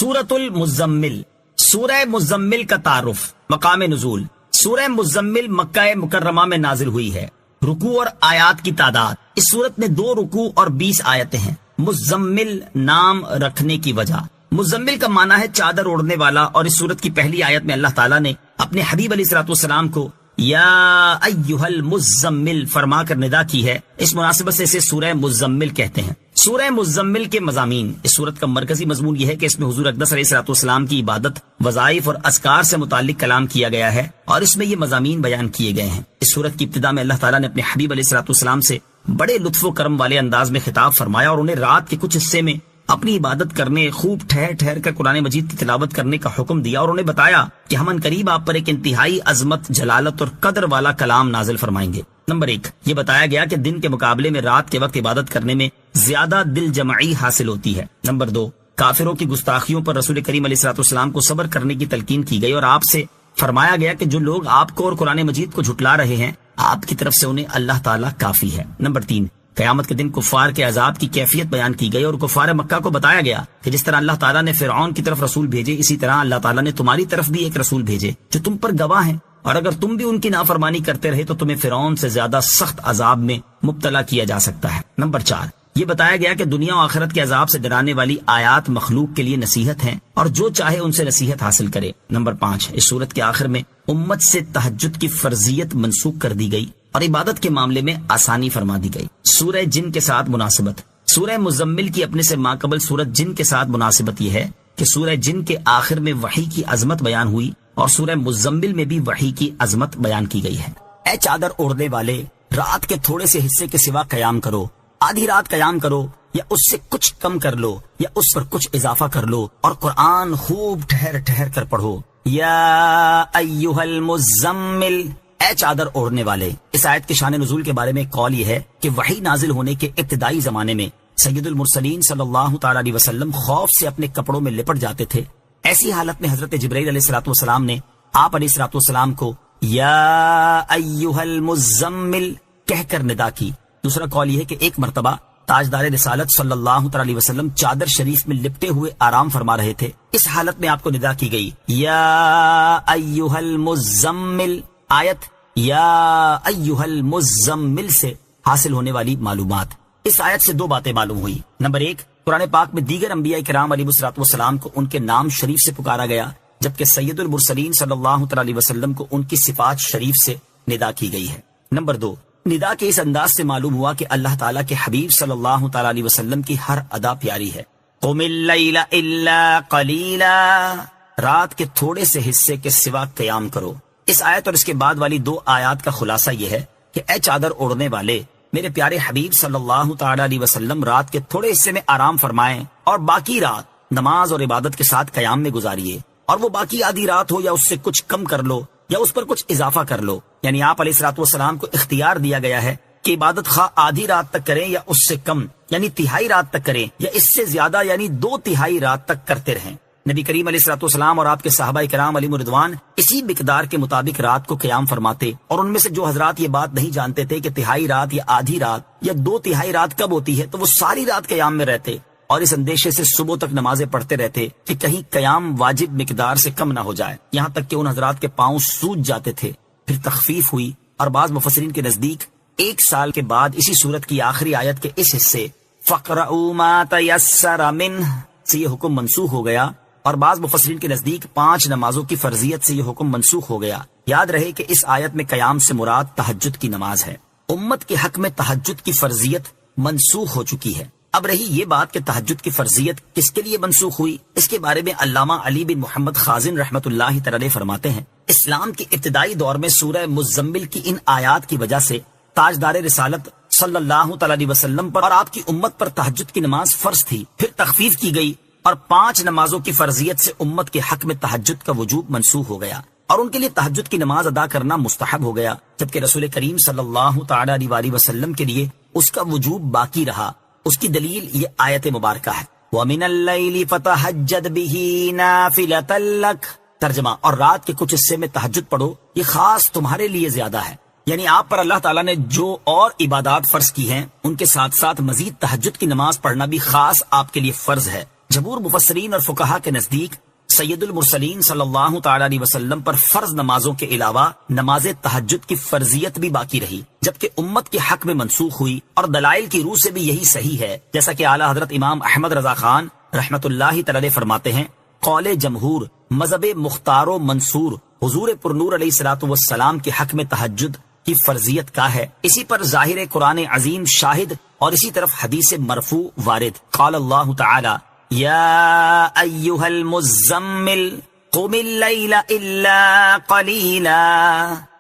سورۃ المزمل، سورہ مزمل کا تعارف، مقام نزول۔ سورہ مزمل مکہ مکرمہ میں نازل ہوئی ہے۔ رکوع اور آیات کی تعداد، اس سورت میں 2 رکوع اور 20 آیتیں ہیں۔ مزمل نام رکھنے کی وجہ، مزمل کا معنی ہے چادر اوڑھنے والا، اور اس سورت کی پہلی آیت میں اللہ تعالیٰ نے اپنے حبیب علیہ الصلوۃ والسلام کو یا ایھا المزمل فرما کر ندا کی ہے۔ اس مناسبت سے اسے سورہ مزمل کہتے ہیں۔ سورہ مزمل کے مضامین، اس سورت کا مرکزی مضمون یہ ہے کہ اس میں حضور اقدس علیہ الصلوۃ والسلام کی عبادت، وظائف اور اذکار سے متعلق کلام کیا گیا ہے، اور اس میں یہ مضامین بیان کیے گئے ہیں۔ اس سورت کی ابتدا میں اللہ تعالیٰ نے اپنے حبیب علیہ الصلوۃ والسلام سے بڑے لطف و کرم والے انداز میں خطاب فرمایا، اور انہیں رات کے کچھ حصے میں اپنی عبادت کرنے، خوب ٹھہر ٹھہر کر قرآن مجید کی تلاوت کرنے کا حکم دیا، اور انہیں بتایا کہ ہم ان قریب آپ پر ایک انتہائی عظمت، جلالت اور قدر والا کلام نازل فرمائیں گے۔ نمبر 1، یہ بتایا گیا کہ دن کے مقابلے میں رات کے وقت عبادت کرنے میں زیادہ دل جمعی حاصل ہوتی ہے۔ نمبر 2، کافروں کی گستاخیوں پر رسول کریم علیہ الصلوۃ والسلام کو صبر کرنے کی تلقین کی گئی، اور آپ سے فرمایا گیا کہ جو لوگ آپ کو اور قرآن مجید کو جھٹلا رہے ہیں، آپ کی طرف سے انہیں اللہ تعالیٰ کافی ہے۔ نمبر 3، قیامت کے دن کفار کے عذاب کی کیفیت بیان کی گئی، اور کفار مکہ کو بتایا گیا کہ جس طرح اللہ تعالیٰ نے فرعون کی طرف رسول بھیجے، اسی طرح اللہ تعالیٰ نے تمہاری طرف بھی ایک رسول بھیجے جو تم پر گواہ ہیں، اور اگر تم بھی ان کی نافرمانی کرتے رہے تو تمہیں فرعون سے زیادہ سخت عذاب میں مبتلا کیا جا سکتا ہے۔ نمبر 4، یہ بتایا گیا کہ دنیا و آخرت کے عذاب سے ڈرانے والی آیات مخلوق کے لیے نصیحت ہیں، اور جو چاہے ان سے نصیحت حاصل کرے۔ نمبر 5، اس سورت کے آخر میں امت سے تہجد کی فرضیت منسوخ کر دی گئی، اور عبادت کے معاملے میں آسانی فرما دی گئی۔ سورہ جن کے ساتھ مناسبت، سورہ مزمل کی اپنے سے ماقبل سورت جن کے ساتھ مناسبت یہ ہے کہ سورہ جن کے آخر میں وحی کی عظمت بیان ہوئی، اور سورہ مزمل میں بھی وحی کی عظمت بیان کی گئی ہے۔ اے چادر اوڑھنے والے، رات کے تھوڑے سے حصے کے سوا قیام کرو، آدھی رات قیام کرو، یا اس سے کچھ کم کر لو، یا اس پر کچھ اضافہ کر لو، اور قرآن خوب ٹھہر ٹھہر کر پڑھو۔ یا ایھا المزمل، اے چادر اوڑھنے والے۔ اس آیت کے شان نزول کے بارے میں ایک قول یہ ہے کہ وحی نازل ہونے کے ابتدائی زمانے میں سید المرسلین صلی اللہ تعالی علیہ وسلم خوف سے اپنے کپڑوں میں لپٹ جاتے تھے۔ ایسی حالت میں حضرت جبرائیل علیہ الصلوۃ والسلام نے آپ علیہ الصلوۃ والسلام کو یا ایھا المزمل کہہ کر ندا کی۔ دوسرا قول یہ ہے کہ ایک مرتبہ تاجدار رسالت صلی اللہ تعالی علیہ وسلم چادر شریف میں لپٹے ہوئے آرام فرما رہے تھے، اس حالت میں آپ کو ندا کی گئی یا ایھا المزمل۔ آیت یا ایھا المزمل سے حاصل ہونے والی معلومات، اس آیت سے 2 باتیں معلوم ہوئی۔ نمبر 1، قرآن پاک میں دیگر انبیاء کرام علیہ الصلوۃ والسلام کو ان کے نام شریف سے پکارا گیا، جبکہ سید المرسلین صلی اللہ تعالی علیہ وسلم کو ان کی صفات شریف سے ندا کی گئی ہے۔ نمبر 2، ندا کے اس انداز سے معلوم ہوا کہ اللہ تعالیٰ کے حبیب صلی اللہ تعالی علیہ وسلم کی ہر ادا پیاری ہے۔ قم اللیل الا قلیلا، رات کے تھوڑے سے حصے کے سوا قیام کرو۔ اس آیت اور اس کے بعد والی 2 آیات کا خلاصہ یہ ہے کہ اے چادر اوڑھنے والے، میرے پیارے حبیب صلی اللہ تعالی علیہ وسلم رات کے تھوڑے حصے میں آرام فرمائیں، اور باقی رات نماز اور عبادت کے ساتھ قیام میں گزاریے، اور وہ باقی آدھی رات ہو یا اس سے کچھ کم کر لو، یا اس پر کچھ اضافہ کر لو۔ یعنی آپ علیہ الصلوۃ والسلام کو اختیار دیا گیا ہے کہ عبادت خواہ آدھی رات تک کریں یا اس سے کم، یعنی تہائی رات تک کریں، یا اس سے زیادہ یعنی 2/3 رات تک کرتے رہیں۔ نبی کریم علیہ الصلوۃ والسلام اور آپ کے صحابہ کرام علیہم رضوان اسی مقدار کے مطابق رات کو قیام فرماتے، اور ان میں سے جو حضرات یہ بات نہیں جانتے تھے کہ تہائی رات یا آدھی رات یا 2/3 رات کب ہوتی ہے، تو وہ ساری رات قیام میں رہتے، اور اس اندیشے سے صبح تک نمازیں پڑھتے رہتے کہ کہیں قیام واجب مقدار سے کم نہ ہو جائے، یہاں تک کہ ان حضرات کے پاؤں سوج جاتے تھے۔ پھر تخفیف ہوئی، اور بعض مفسرین کے نزدیک 1 سال کے بعد اسی سورت کی آخری آیت کے اس حصے فَاقْرَؤُوا مَا تَيَسَّرَ مِنْهُ سے یہ حکم منسوخ ہو گیا، اور بعض مفسرین کے نزدیک 5 نمازوں کی فرضیت سے یہ حکم منسوخ ہو گیا۔ یاد رہے کہ اس آیت میں قیام سے مراد تہجد کی نماز ہے۔ امت کے حق میں تہجد کی فرضیت منسوخ ہو چکی ہے۔ اب رہی یہ بات کہ تہجد کی فرضیت کس کے لیے منسوخ ہوئی، اس کے بارے میں علامہ علی بن محمد خازن رحمۃ اللہ تعالی فرماتے ہیں، اسلام کے ابتدائی دور میں سورہ مزمل کی ان آیات کی وجہ سے تاجدار رسالت صلی اللہ تعالی علیہ وسلم پر اور آپ کی امت پر تہجد کی نماز فرض تھی، پھر تخفیف کی گئی، اور 5 نمازوں کی فرضیت سے امت کے حق میں تہجد کا وجوب منسوخ ہو گیا، اور ان کے لیے تہجد کی نماز ادا کرنا مستحب ہو گیا، جبکہ رسول کریم صلی اللہ تعالی علیہ وسلم کے لیے اس کا وجوب باقی رہا۔ اس کی دلیل یہ آیت مبارکہ ہے، وَمِنَ اللَّيْلِ فَتَهَجَّدْ بِهِ نَافِلَةً لَكَ، ترجمہ، اور رات کے کچھ حصے میں تہجد پڑھو، یہ خاص تمہارے لیے زیادہ ہے۔ یعنی آپ پر اللہ تعالیٰ نے جو اور عبادات فرض کی ہیں، ان کے ساتھ ساتھ مزید تہجد کی نماز پڑھنا بھی خاص آپ کے لیے فرض ہے۔ جمہور مفسرین اور فقہا کے نزدیک سید المرسلین صلی اللہ تعالی علیہ وسلم پر فرض نمازوں کے علاوہ نماز تہجد کی فرضیت بھی باقی رہی، جبکہ امت کے حق میں منسوخ ہوئی، اور دلائل کی روح سے بھی یہی صحیح ہے، جیسا کہ اعلیٰ حضرت امام احمد رضا خان رحمت اللہ تعالی فرماتے ہیں، قول جمہور مذہب مختار و منصور حضور پرنور علیہ الصلوۃ والسلام کے حق میں تہجد کی فرضیت کا ہے۔ اسی پر ظاہر قرآن عظیم شاہد، اور اسی طرف حدیث مرفوع وارد۔ قال اللہ تعالی یا ایھا المزمل قم اللیل الا قلیلا،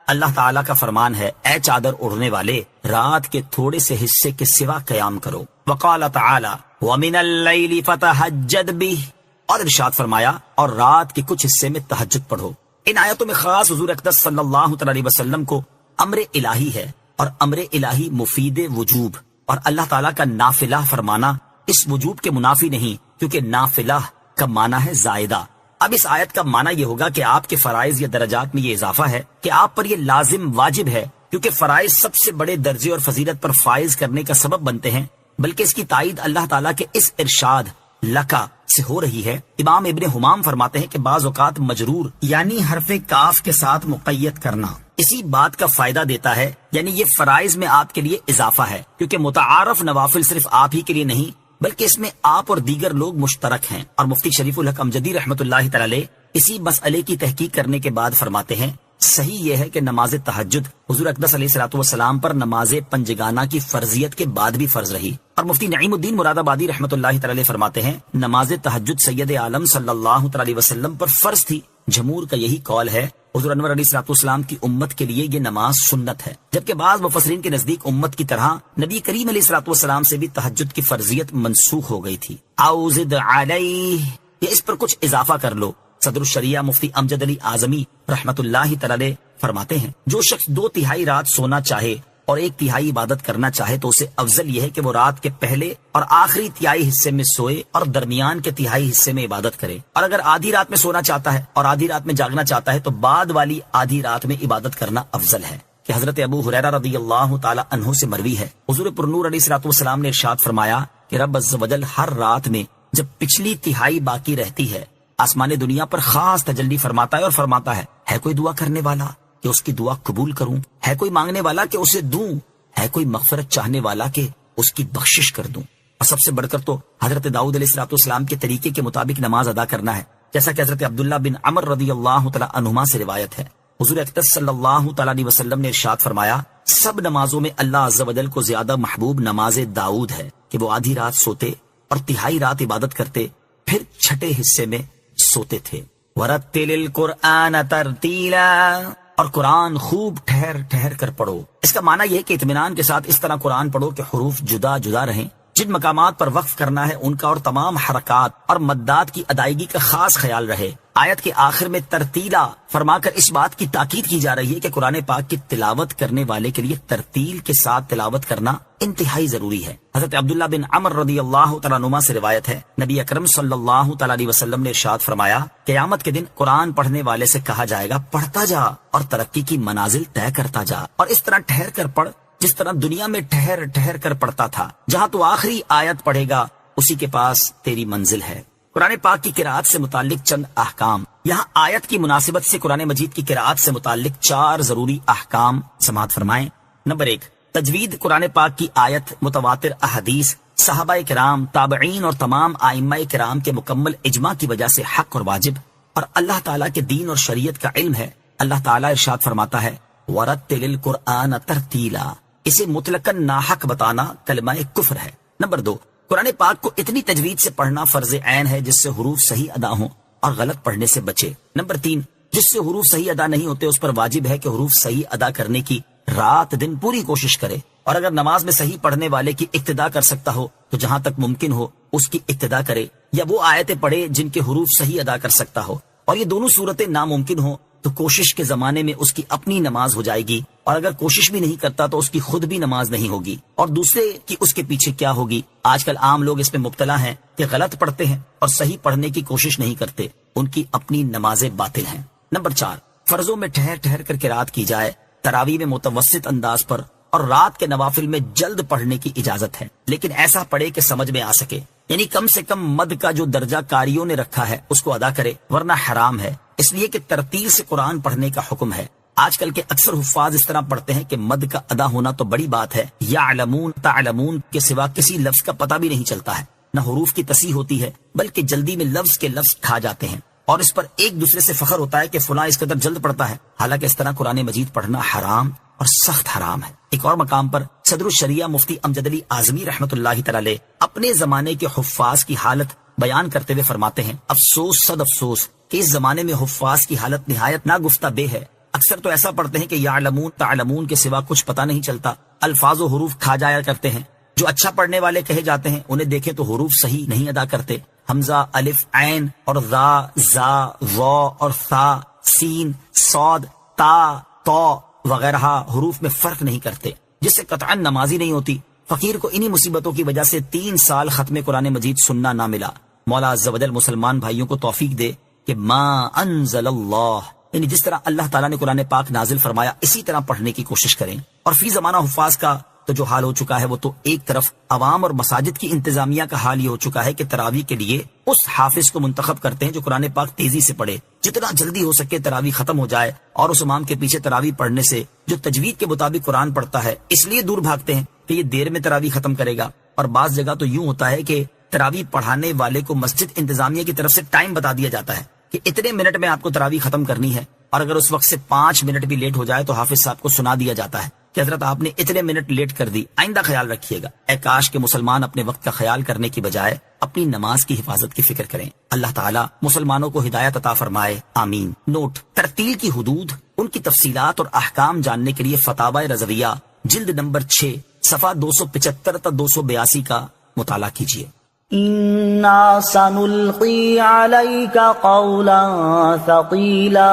اللہ تعالیٰ کا فرمان ہے، اے چادر اڑنے والے رات کے تھوڑے سے حصے کے سوا قیام کرو۔ وقال تعالی ومن اللیل فتہجد بہ، اور ارشاد فرمایا اور رات کے کچھ حصے میں تہجد پڑھو۔ ان آیتوں میں خاص حضور اقدس صلی اللہ علیہ وسلم کو امر الہی ہے، اور امر الہی مفید وجوب، اور اللہ تعالیٰ کا نافلہ فرمانا اس وجوب کے منافی نہیں، کیونکہ نافلہ کا معنی ہے زائدہ۔ اب اس آیت کا معنی یہ ہوگا کہ آپ کے فرائض یا درجات میں یہ اضافہ ہے کہ آپ پر یہ لازم واجب ہے، کیونکہ فرائض سب سے بڑے درجے اور فضیلت پر فائز کرنے کا سبب بنتے ہیں، بلکہ اس کی تائید اللہ تعالیٰ کے اس ارشاد لکا سے ہو رہی ہے۔ امام ابن حمام فرماتے ہیں کہ بعض اوقات مجرور یعنی حرف کاف کے ساتھ مقید کرنا اسی بات کا فائدہ دیتا ہے، یعنی یہ فرائض میں آپ کے لیے اضافہ ہے، کیونکہ متعارف نوافل صرف آپ ہی کے لیے نہیں بلکہ اس میں آپ اور دیگر لوگ مشترک ہیں۔ اور مفتی شریف الحق امجدی رحمۃ اللہ تعالی اسی مسئلے کی تحقیق کرنے کے بعد فرماتے ہیں، صحیح یہ ہے کہ نماز تہجد حضور اقدس علیہ الصلوۃ والسلام پر نماز پنجگانہ کی فرضیت کے بعد بھی فرض رہی۔ اور مفتی نعیم الدین مراد آبادی رحمۃ اللہ تعالی فرماتے ہیں، نماز تہجد سید عالم صلی اللہ علیہ وسلم پر فرض تھی۔ جمہور کا یہی قول ہے، حضور انور علیہ الصلوۃ والسلام کی امت کے لیے یہ نماز سنت ہے، جبکہ بعض مفسرین کے نزدیک امت کی طرح نبی کریم علیہ الصلوۃ والسلام سے بھی تہجد کی فرضیت منسوخ ہو گئی تھی۔ او زد علیہ، یا اس پر کچھ اضافہ کر لو۔ صدر الشریعہ مفتی امجد علی اعظمی رحمت اللہ تعالی فرماتے ہیں، جو شخص 2/3 رات سونا چاہے اور 1/3 عبادت کرنا چاہے تو اسے افضل یہ ہے کہ وہ رات کے پہلے اور آخری تہائی حصے میں سوئے اور درمیان کے تہائی حصے میں عبادت کرے، اور اگر آدھی رات میں سونا چاہتا ہے اور آدھی رات میں جاگنا چاہتا ہے تو بعد والی آدھی رات میں عبادت کرنا افضل ہے۔ کہ حضرت ابو ہریرہ رضی اللہ تعالی عنہ سے مروی ہے، حضور پرنور علیہ الصلوۃ والسلام نے ارشاد فرمایا کہ رب عز و جل ہر رات میں جب پچھلی تہائی باقی رہتی ہے آسمان دنیا پر خاص تجلی فرماتا ہے اور فرماتا ہے کوئی دعا کرنے والا کہ اس کی دعا قبول کروں، ہے کوئی مانگنے والا کہ اسے دوں، ہے کوئی مغفرت چاہنے والا کہ اس کی بخشش کر دوں۔ اور سب سے بڑھ کر تو حضرت داؤد علیہ الصلوۃ والسلام کے طریقے کے مطابق نماز ادا کرنا ہے، جیسا کہ حضرت عبداللہ بن عمر رضی اللہ تعالی عنہما سے روایت ہے، حضور اقدس صلی اللہ تعالی علیہ وسلم نے ارشاد فرمایا، سب نمازوں میں اللہ عز و جل کو زیادہ محبوب نماز داؤد ہے کہ وہ آدھی رات سوتے اور تہائی رات عبادت کرتے، پھر چھٹے حصے میں سوتے تھے۔ وَرَتِّلِ الْقُرْآنَ تَرْتِيلًا، اور قرآن خوب ٹھہر ٹھہر کر پڑھو۔ اس کا معنی یہ ہے کہ اطمینان کے ساتھ اس طرح قرآن پڑھو کہ حروف جدا جدا رہیں، جن مقامات پر وقف کرنا ہے ان کا اور تمام حرکات اور مدات کی ادائیگی کا خاص خیال رہے۔ آیت کے آخر میں ترتیلا فرما کر اس بات کی تاکید کی جا رہی ہے کہ قرآن پاک کی تلاوت کرنے والے کے لیے ترتیل کے ساتھ تلاوت کرنا انتہائی ضروری ہے۔ حضرت عبداللہ بن عمر رضی اللہ تعالیٰ عنہما سے روایت ہے، نبی اکرم صلی اللہ تعالیٰ علیہ وسلم نے ارشاد فرمایا، قیامت کے دن قرآن پڑھنے والے سے کہا جائے گا پڑھتا جا اور ترقی کی منازل طے کرتا جا، اور اس طرح ٹھہر کر پڑھ جس طرح دنیا میں ٹھہر ٹھہر کر پڑھتا تھا، جہاں تو آخری آیت پڑھے گا اسی کے پاس تیری منزل ہے۔ قرآن پاک کی قرآت سے متعلق چند احکام۔ یہاں آیت کی مناسبت سے قرآن مجید کی قرآت سے متعلق 4 ضروری احکام سماعت فرمائیں۔ نمبر 1، تجوید قرآن پاک کی آیت، متواتر احادیث، صحابہ کرام، تابعین اور تمام ائمہ کرام کے مکمل اجماع کی وجہ سے حق اور واجب اور اللہ تعالیٰ کے دین اور شریعت کا علم ہے۔ اللہ تعالیٰ ارشاد فرماتا ہے، وَرَتِّلِ الْقُرْآنَ تَرْتِيلًا، اسے مطلقاً ناحق بتانا کلمہ کفر ہے۔ نمبر 2، قرآن پاک کو اتنی تجوید سے پڑھنا فرض عین ہے جس سے حروف صحیح ادا ہوں اور غلط پڑھنے سے بچے۔ نمبر 3، جس سے حروف صحیح ادا نہیں ہوتے اس پر واجب ہے کہ حروف صحیح ادا کرنے کی رات دن پوری کوشش کرے، اور اگر نماز میں صحیح پڑھنے والے کی اقتدا کر سکتا ہو تو جہاں تک ممکن ہو اس کی اقتدا کرے، یا وہ آیتیں پڑھے جن کے حروف صحیح ادا کر سکتا ہو، اور یہ دونوں صورتیں ناممکن ہوں تو کوشش کے زمانے میں اس کی اپنی نماز ہو جائے گی، اور اگر کوشش بھی نہیں کرتا تو اس کی خود بھی نماز نہیں ہوگی، اور دوسرے کی اس کے پیچھے کیا ہوگی۔ آج کل عام لوگ اس میں مبتلا ہیں کہ غلط پڑھتے ہیں اور صحیح پڑھنے کی کوشش نہیں کرتے، ان کی اپنی نمازیں باطل ہیں۔ نمبر 4، فرضوں میں ٹھہر ٹھہر کر قرات کی جائے، تراویح میں متوسط انداز پر اور رات کے نوافل میں جلد پڑھنے کی اجازت ہے، لیکن ایسا پڑھے کہ سمجھ میں آ سکے۔ یعنی کم سے کم مد کا جو درجہ قاریوں نے رکھا ہے اس کو ادا کرے، ورنہ حرام ہے، اس لیے کہ ترتیل سے قرآن پڑھنے کا حکم ہے۔ آج کل کے اکثر حفاظ اس طرح پڑھتے ہیں کہ مد کا ادا ہونا تو بڑی بات ہے، یعلمون تعلمون کے سوا کسی لفظ کا پتہ بھی نہیں چلتا ہے، نہ حروف کی تصحیح ہوتی ہے، بلکہ جلدی میں لفظ کے لفظ کھا جاتے ہیں، اور اس پر ایک دوسرے سے فخر ہوتا ہے کہ فلاں اس قدر جلد پڑھتا ہے، حالانکہ اس طرح قرآن مجید پڑھنا حرام اور سخت حرام ہے۔ ایک اور مقام پر صدر الشریعہ مفتی امجد علی اعظمی رحمۃ اللہ تعالی اپنے زمانے کے حفاظ کی حالت بیان کرتے ہوئے فرماتے ہیں، افسوس صد افسوس کہ اس زمانے میں حفاظ کی حالت نہایت ناگفتہ بے ہے۔ اکثر تو ایسا پڑھتے ہیں کہ یعلمون تعلمون کے سوا کچھ پتہ نہیں چلتا، الفاظ و حروف کھا جایا کرتے ہیں۔ جو اچھا پڑھنے والے کہے جاتے ہیں انہیں دیکھیں تو حروف صحیح نہیں ادا کرتے، حمزہ، الف، عین اور ذا، زا، وا اور ثا، سین، صاد، تا، تو وغیرہ حروف میں فرق نہیں کرتے، جس سے قطعا نمازی نہیں ہوتی۔ فقیر کو انہی مصیبتوں کی وجہ سے 3 سال ختم قرآن مجید سننا نہ ملا۔ مولا عز و جل مسلمان بھائیوں کو توفیق دے کہ ما انزل اللہ، یعنی جس طرح اللہ تعالیٰ نے قرآن پاک نازل فرمایا اسی طرح پڑھنے کی کوشش کریں۔ اور فی زمانہ حفاظ کا تو جو حال ہو چکا ہے وہ تو ایک طرف عوام اور مساجد کی انتظامیہ کا حال یہ ہو چکا ہے کہ تراویح کے لیے اس حافظ کو منتخب کرتے ہیں جو قرآن پاک تیزی سے پڑھے، جتنا جلدی ہو سکے تراویح ختم ہو جائے، اور اس امام کے پیچھے تراویح پڑھنے سے جو تجوید کے مطابق قرآن پڑھتا ہے اس لیے دور بھاگتے ہیں کہ یہ دیر میں تراویح ختم کرے گا۔ اور بعض جگہ تو یوں ہوتا ہے کہ تراویح پڑھانے والے کو مسجد انتظامیہ کی طرف سے ٹائم بتا دیا جاتا ہے کہ اتنے منٹ میں آپ کو تراویح ختم کرنی ہے، اور اگر اس وقت سے 5 منٹ بھی لیٹ ہو جائے تو حافظ صاحب کو سنا دیا جاتا ہے کہ حضرت آپ نے اتنے منٹ لیٹ کر دی، آئندہ خیال رکھیے گا۔ اے کاش کہ مسلمان اپنے وقت کا خیال کرنے کی بجائے اپنی نماز کی حفاظت کی فکر کریں۔ اللہ تعالیٰ مسلمانوں کو ہدایت عطا فرمائے، آمین۔ نوٹ: ترتیل کی حدود، ان کی تفصیلات اور احکام جاننے کے لیے فتاوی رضویہ جلد نمبر 6 صفحہ 275 تا 282 کا مطالعہ کیجیے۔ اِنَّا سَنُلْقِي عَلَيْكَ قَوْلًا ثَقِيلًا۔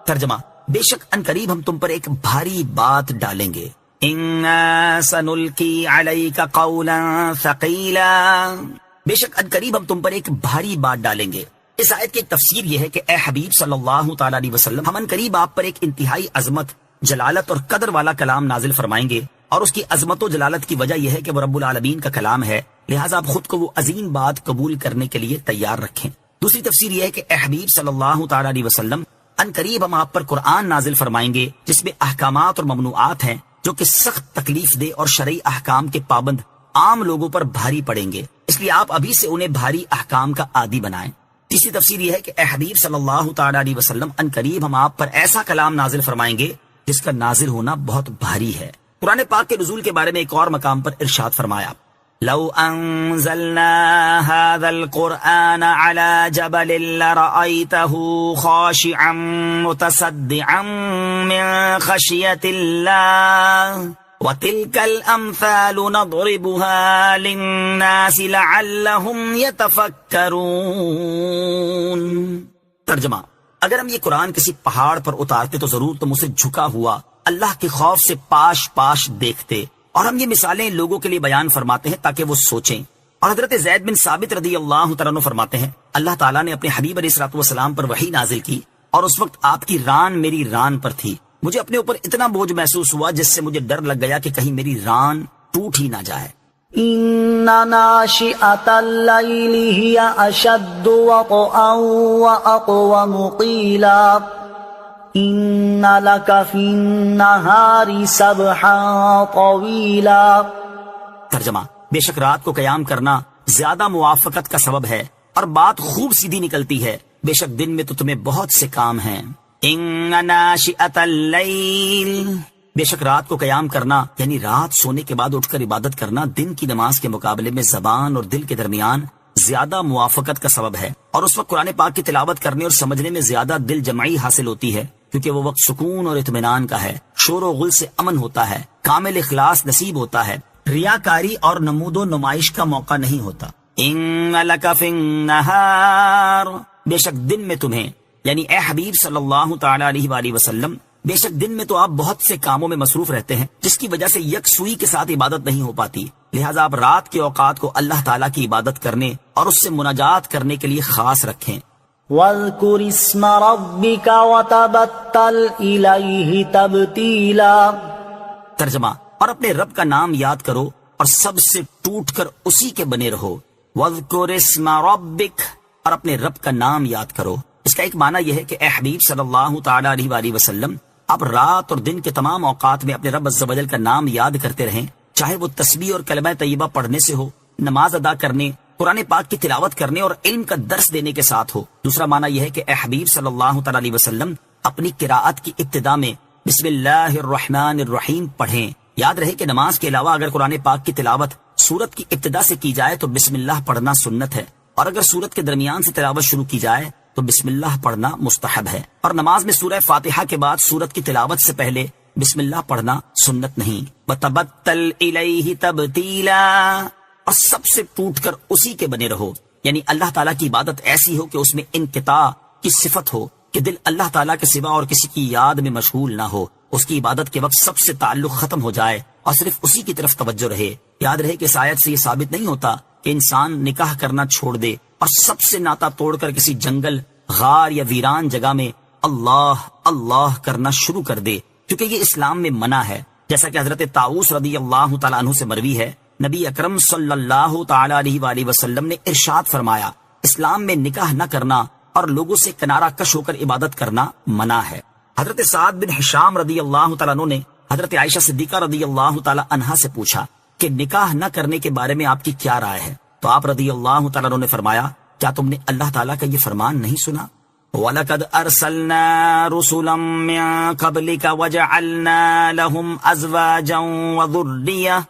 ترجمہ: بے شک ان قریب ہم تم پر ایک بھاری بات ڈالیں گے۔ اِنَّا سَنُلْقِي عَلَيْكَ قَوْلًا ثَقِيلًا، بے شک ان قریب ہم تم پر ایک بھاری بات ڈالیں گے۔ اس آیت کی ایک تفسیر یہ ہے کہ اے حبیب صلی اللہ تعالی علیہ وسلم، ہم ان قریب آپ پر ایک انتہائی عظمت، جلالت اور قدر والا کلام نازل فرمائیں گے، اور اس کی عظمت و جلالت کی وجہ یہ ہے کہ وہ رب العالمین کا کلام ہے، لہٰذا آپ خود کو وہ عظیم بات قبول کرنے کے لیے تیار رکھیں۔ دوسری تفسیر یہ ہے کہ اے حبیب صلی اللہ تعالی علیہ وسلم، ان قریب ہم آپ پر قرآن نازل فرمائیں گے جس میں احکامات اور ممنوعات ہیں جو کہ سخت تکلیف دہ اور شرعی احکام کے پابند عام لوگوں پر بھاری پڑیں گے، اس لیے آپ ابھی سے انہیں بھاری احکام کا عادی بنائیں۔ تیسری تفسیر یہ ہے کہ اے حبیب صلی اللہ تعالی علیہ وسلم، ان قریب ہم آپ پر ایسا کلام نازل فرمائیں گے جس کا نازل ہونا بہت بھاری ہے۔ قرآن پاک کے نزول کے بارے میں ایک اور مقام پر ارشاد فرمایا، لو انزلنا هذا القرآن على جبل لرأيته خاشعا متصدعا من خشية الله وتلك الأمثال نضربها للناس لعلهم يتفكرون۔ ترجمہ: اگر ہم یہ قرآن کسی پہاڑ پر اتارتے تو ضرور تم اسے جھکا ہوا اللہ کے خوف سے پاش پاش دیکھتے، اور ہم یہ مثالیں لوگوں کے لیے بیان فرماتے ہیں تاکہ وہ سوچیں۔ اور حضرت زید بن ثابت رضی اللہ تعالیٰ عنہ فرماتے ہیں، اللہ تعالیٰ نے اپنے حبیب علیہ الصلوۃ والسلام پر وحی نازل کی، اور اس وقت آپ کی ران میری ران پر تھی، مجھے اپنے اوپر اتنا بوجھ محسوس ہوا جس سے مجھے ڈر لگ گیا کہ کہیں میری ران ٹوٹ ہی نہ جائے۔ إِنَّ نَاشِئَةَ اللَّيْلِ هِيَ أَشَدُّ وَطْئًا وَأَقْوَمُ قِيلًا إِنَّ لَكَ فِي النَّهَارِ سَبْحًا طَوِيلًا۔ ترجمہ: بے شک رات کو قیام کرنا زیادہ موافقت کا سبب ہے اور بات خوب سیدھی نکلتی ہے، بے شک دن میں تو تمہیں بہت سے کام ہیں۔ اِنَّ نَاشِئَةَ اللَّيْلِ، بے شک رات کو قیام کرنا یعنی رات سونے کے بعد اٹھ کر عبادت کرنا دن کی نماز کے مقابلے میں زبان اور دل کے درمیان زیادہ موافقت کا سبب ہے، اور اس وقت قرآن پاک کی تلاوت کرنے اور سمجھنے میں زیادہ دل جمعی حاصل ہوتی ہے، کیونکہ وہ وقت سکون اور اطمینان کا ہے، شور و غل سے امن ہوتا ہے، کامل اخلاص نصیب ہوتا ہے، ریاکاری اور نمود و نمائش کا موقع نہیں ہوتا۔ ان لک فی النہار، بے شک دن میں تمہیں، یعنی اے حبیب صلی اللہ تعالی علیہ وآلہ وسلم، بے شک دن میں تو آپ بہت سے کاموں میں مصروف رہتے ہیں جس کی وجہ سے یکسوئی کے ساتھ عبادت نہیں ہو پاتی، لہٰذا آپ رات کے اوقات کو اللہ تعالیٰ کی عبادت کرنے اور اس سے مناجات کرنے کے لیے خاص رکھیں۔ وَاذْكُرِ اسْمَ رَبِّكَ وَتَبَتَّلْ إِلَيْهِ تَبْتِيلًا۔ ترجمہ: اور اپنے رب کا نام یاد کرو اور سب سے ٹوٹ کر اسی کے بنے رہو. وَاذْكُرِ اسْمَ رَبِّكَ اور اپنے رب کا نام یاد کرو. اس کا ایک معنی یہ ہے کہ اے حبیب صلی اللہ تعالی علیہ وآلہ وسلم آپ رات اور دن کے تمام اوقات میں اپنے رب عز و جل کا نام یاد کرتے رہیں، چاہے وہ تسبیح اور کلمہ طیبہ پڑھنے سے ہو، نماز ادا کرنے، قرآن پاک کی تلاوت کرنے اور علم کا درس دینے کے ساتھ ہو. دوسرا معنی یہ ہے کہ اے حبیب صلی اللہ تعالی علیہ وسلم اپنی قراءت کی ابتدا میں بسم اللہ الرحمن الرحیم پڑھیں. یاد رہے کہ نماز کے علاوہ اگر قرآن پاک کی تلاوت سورت کی ابتدا سے کی جائے تو بسم اللہ پڑھنا سنت ہے، اور اگر سورت کے درمیان سے تلاوت شروع کی جائے تو بسم اللہ پڑھنا مستحب ہے. اور نماز میں سورہ فاتحہ کے بعد سورت کی تلاوت سے پہلے بسم اللہ پڑھنا سنت نہیں. وَتَبَتَّلْ إِلَيْهِ تَبْتِيلًا اور سب سے ٹوٹ کر اسی کے بنے رہو، یعنی اللہ تعالیٰ کی عبادت ایسی ہو کہ اس میں انقطاع کی صفت ہو، کہ دل اللہ تعالیٰ کے سوا اور کسی کی یاد میں مشغول نہ ہو، اس کی عبادت کے وقت سب سے تعلق ختم ہو جائے اور صرف اسی کی طرف توجہ رہے. یاد رہے کہ اس آیت سے یہ ثابت نہیں ہوتا کہ انسان نکاح کرنا چھوڑ دے اور سب سے ناتا توڑ کر کسی جنگل، غار یا ویران جگہ میں اللہ اللہ کرنا شروع کر دے، کیونکہ یہ اسلام میں منع ہے. جیسا کہ حضرت طاؤس رضی اللہ تعالیٰ عنہ سے مروی ہے، نبی اکرم صلی اللہ تعالی علیہ وآلہ وسلم نے ارشاد فرمایا اسلام میں نکاح نہ کرنا اور لوگوں سے کنارہ کش ہو کر عبادت کرنا منع ہے. حضرت سعد بن ہشام رضی اللہ تعالیٰ عنہ نے حضرت عائشہ صدیقہ رضی اللہ تعالیٰ عنہا سے پوچھا کہ نکاح نہ کرنے کے بارے میں آپ کی کیا رائے ہے؟ تو آپ رضی اللہ تعالیٰ عنہ نے فرمایا کیا تم نے اللہ تعالیٰ کا یہ فرمان نہیں سنا؟ وَلَقَدْ أَرْسَلْنَا رُسُلًا مِّن قَبْلِكَ وَجَعَلْنَا لَهُمْ أَزْوَاجًا وَذُرِّيَّةً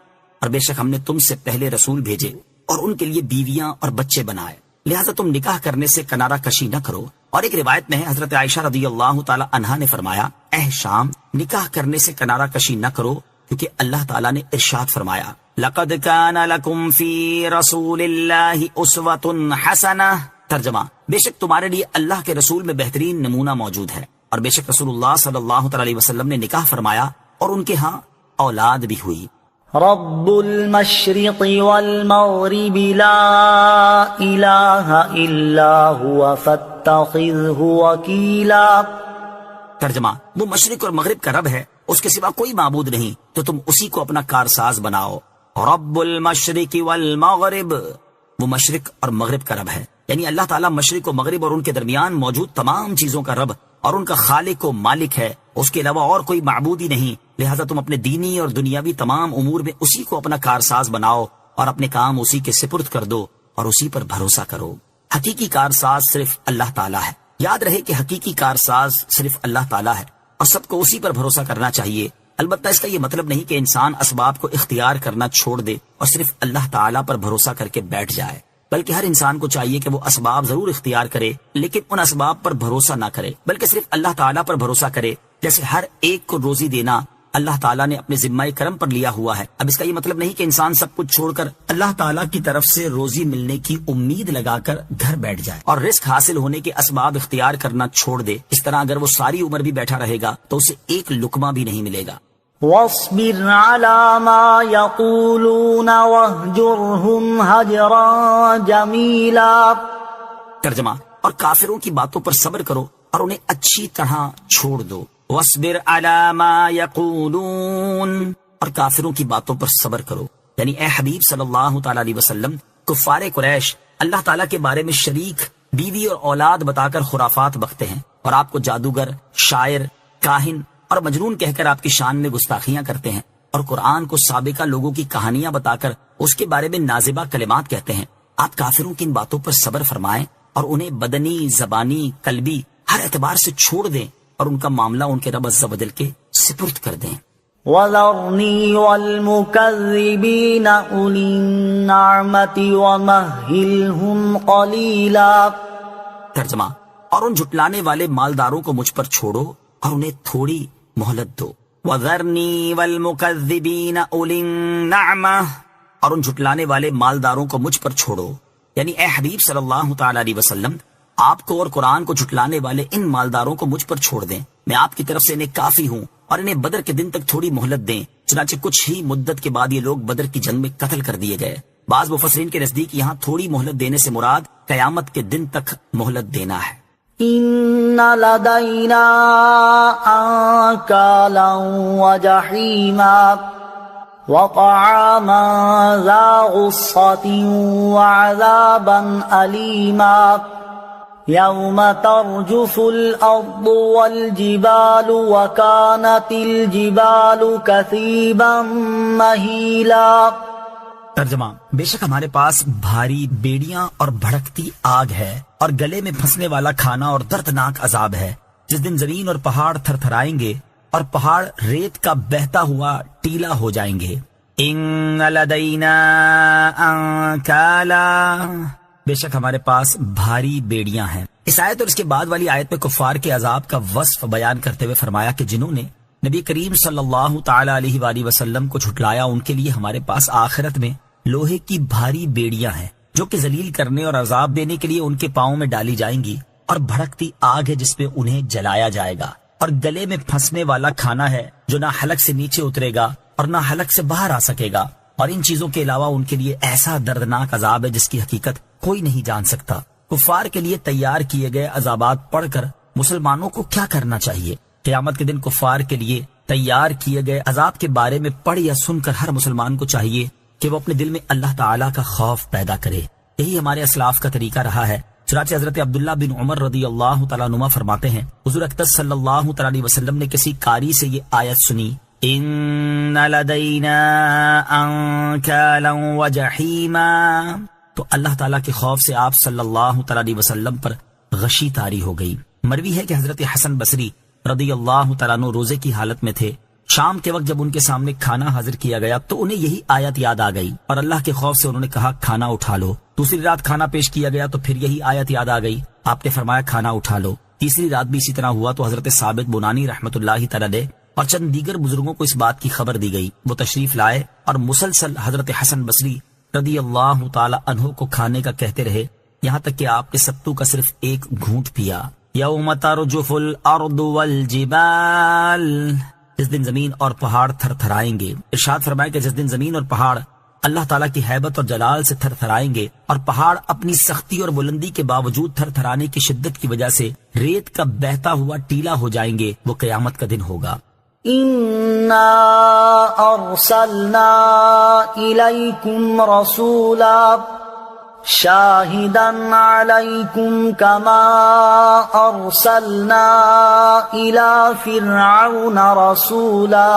اور بے شک ہم نے تم سے پہلے رسول بھیجے اور ان کے لیے بیویاں اور بچے بنائے، لہذا تم نکاح کرنے سے کنارہ کشی نہ کرو. اور ایک روایت میں ہے حضرت عائشہ رضی اللہ تعالی عنہا نے فرمایا اے شام نکاح کرنے سے کنارہ کشی نہ کرو، کیونکہ اللہ تعالیٰ نے ارشاد فرمایا لَقَدْ كَانَ لَكُمْ فِي رَسُولِ اللَّهِ أُسْوَةٌ حَسَنَةٌ ترجمہ بے شک تمہارے لیے اللہ کے رسول میں بہترین نمونہ موجود ہے. اور بے شک رسول اللہ صلی اللہ تعالی علیہ وسلم نے نکاح فرمایا اور ان کے ہاں اولاد بھی ہوئی. رب المشرق والمغرب لا الہ الا هو فاتخذه وکیلا ترجمہ وہ مشرق اور مغرب کا رب ہے، اس کے سوا کوئی معبود نہیں، تو تم اسی کو اپنا کارساز بناؤ. رب المشرق والمغرب وہ مشرق اور مغرب کا رب ہے، یعنی اللہ تعالیٰ مشرق و مغرب اور ان کے درمیان موجود تمام چیزوں کا رب اور ان کا خالق و مالک ہے، اس کے علاوہ اور کوئی معبود ہی نہیں. لہذا تم اپنے دینی اور دنیاوی تمام امور میں اسی کو اپنا کارساز بناؤ اور اپنے کام اسی کے سپرد کر دو اور اسی پر بھروسہ کرو. حقیقی کارساز صرف اللہ تعالیٰ ہے. یاد رہے کہ حقیقی کارساز صرف اللہ تعالیٰ ہے اور سب کو اسی پر بھروسہ کرنا چاہیے. البتہ اس کا یہ مطلب نہیں کہ انسان اسباب کو اختیار کرنا چھوڑ دے اور صرف اللہ تعالیٰ پر بھروسہ کر کے بیٹھ جائے، بلکہ ہر انسان کو چاہیے کہ وہ اسباب ضرور اختیار کرے لیکن ان اسباب پر بھروسہ نہ کرے، بلکہ صرف اللہ تعالیٰ پر بھروسہ کرے. جیسے ہر ایک کو روزی دینا اللہ تعالیٰ نے اپنے ذمہ کرم پر لیا ہوا ہے. اب اس کا یہ مطلب نہیں کہ انسان سب کچھ چھوڑ کر اللہ تعالیٰ کی طرف سے روزی ملنے کی امید لگا کر گھر بیٹھ جائے اور رزق حاصل ہونے کے اسباب اختیار کرنا چھوڑ دے. اس طرح اگر وہ ساری عمر بھی بیٹھا رہے گا تو اسے ایک لقمہ بھی نہیں ملے گا. واصبر على ما يقولون واهجرهم هجرا جميلا ترجمہ اور کافروں کی باتوں پر صبر کرو اور انہیں اچھی طرح چھوڑ دو. واصبر على ما يقولون اور کافروں کی باتوں پر صبر کرو، یعنی اے حبیب صلی اللہ تعالی علیہ وسلم کفار قریش اللہ تعالیٰ کے بارے میں شریک، بیوی اور اولاد بتا کر خرافات بکتے ہیں اور آپ کو جادوگر، شاعر، کاہن اور مجنون کہہ کر آپ کی شان میں گستاخیاں کرتے ہیں اور قرآن کو سابقہ لوگوں کی کہانیاں بتا کر اس کے بارے میں نازبہ کلمات کہتے ہیں. آپ کافروں کی ان باتوں پر صبر فرمائیں اور انہیں بدنی، زبانی، قلبی ہر اعتبار سے چھوڑ دیں اور ان کا معاملہ ان کے رب عز و جل کے سپرد کر دیں. وَذَرْنِي وَالْمُكَذِّبِينَ أُولِي النَّعْمَةِ وَمَهِّلْهُمْ قَلِيلًا ترجمہ اور ان جھٹلانے والے مالداروں کو مجھ پر چھوڑو اور انہیں تھوڑی مہلت دو. وَذَرْنِي وَالْمُكَذِّبِينَ أُولِي النَّعْمَةِ اور ان جھٹلانے والے مالداروں کو مجھ پر چھوڑو، یعنی اے حبیب صلی اللہ تعالی علیہ وسلم آپ کو اور قرآن کو جھٹلانے والے ان مالداروں کو مجھ پر چھوڑ دیں. میں آپ کی طرف سے انہیں کافی ہوں اور انہیں بدر کے دن تک تھوڑی مہلت دیں. چنانچہ کچھ ہی مدت کے بعد یہ لوگ بدر کی جنگ میں قتل کر دیے گئے. بعض مفسرین کے نزدیک یہاں تھوڑی مہلت دینے سے مراد قیامت کے دن تک مہلت دینا ہے. ان لدینا انکالا وجحیما وطعاما ذا غصة وعذابا أليما يوم ترجف الأرض والجبال وكانت الجبال كثيبا مهيلا۔ ترجمہ، بے شک ہمارے پاس بھاری بیڑیاں اور بھڑکتی آگ ہے اور گلے میں پھنسنے والا کھانا اور دردناک عذاب ہے، جس دن زمین اور پہاڑ تھر تھرائیں گے اور پہاڑ ریت کا بہتا ہوا ٹیلا ہو جائیں گے۔ ان لدینا انکالا، بے شک ہمارے پاس بھاری بیڑیاں ہیں۔ اس آیت اور اس کے بعد والی آیت میں کفار کے عذاب کا وصف بیان کرتے ہوئے فرمایا کہ جنہوں نے نبی کریم صلی اللہ تعالی علیہ وآلہ وسلم کو جھٹلایا، ان کے لیے ہمارے پاس آخرت میں لوہے کی بھاری بیڑیاں ہیں جو کہ ذلیل کرنے اور عذاب دینے کے لیے ان کے پاؤں میں ڈالی جائیں گی، اور بھڑکتی آگ ہے جس پہ انہیں جلایا جائے گا، اور گلے میں پھنسنے والا کھانا ہے جو نہ حلق سے نیچے اترے گا اور نہ حلق سے باہر آ سکے گا، اور ان چیزوں کے علاوہ ان کے لیے ایسا دردناک عذاب ہے جس کی حقیقت کوئی نہیں جان سکتا۔ کفار کے لیے تیار کیے گئے عذابات پڑھ کر مسلمانوں کو کیا کرنا چاہیے؟ قیامت کے دن کفار کے لیے تیار کیے گئے عذاب کے بارے میں پڑھ یا سن کر ہر مسلمان کو چاہیے کہ وہ اپنے دل میں اللہ تعالیٰ کا خوف پیدا کرے۔ یہی ہمارے اسلاف کا طریقہ رہا ہے۔ چنانچہ حضرت عبداللہ بن عمر رضی اللہ تعالیٰ عنہ فرماتے ہیں، حضور اقدس صلی اللہ تعالیٰ علیہ وسلم نے کسی قاری سے یہ آیت سنی، ان لدینا انکالا وجحیما، تو اللہ تعالیٰ کے خوف سے آپ صلی اللہ تعالیٰ علیہ وسلم پر غشی طاری ہو گئی۔ مروی ہے کہ حضرت حسن بصری رضی اللہ تعالیٰ عنہ روزے کی حالت میں تھے۔ شام کے وقت جب ان کے سامنے کھانا حاضر کیا گیا تو انہیں یہی آیت یاد آ گئی، اور اللہ کے خوف سے انہوں نے کہا کھانا اٹھا لو۔ دوسری رات کھانا پیش کیا گیا تو پھر یہی آیت یاد آ گئی، آپ نے فرمایا کھانا اٹھا لو۔ تیسری رات بھی اسی طرح ہوا تو حضرت ثابت بنانی رحمۃ اللہ تعالیٰ علیہ اور چند دیگر بزرگوں کو اس بات کی خبر دی گئی، وہ تشریف لائے اور مسلسل حضرت حسن بصری رضی اللہ تعالی عنہ کو کھانے کا کہتے رہے، یہاں تک کہ آپ نے ستو کا صرف ایک گھونٹ پیا۔ یوم ترجف الارض والجبال، جس دن زمین اور پہاڑ تھر تھرائیں گے۔ ارشاد فرمایا کہ جس دن زمین اور پہاڑ اللہ تعالیٰ کی ہیبت اور جلال سے تھر تھرائیں گے، اور پہاڑ اپنی سختی اور بلندی کے باوجود تھر تھرانے کی شدت کی وجہ سے ریت کا بہتا ہوا ٹیلا ہو جائیں گے، وہ قیامت کا دن ہوگا۔ انا ارسلنا الیکم رسولا شاہدا علیکم کما ارسلنا الی فرعون رسولا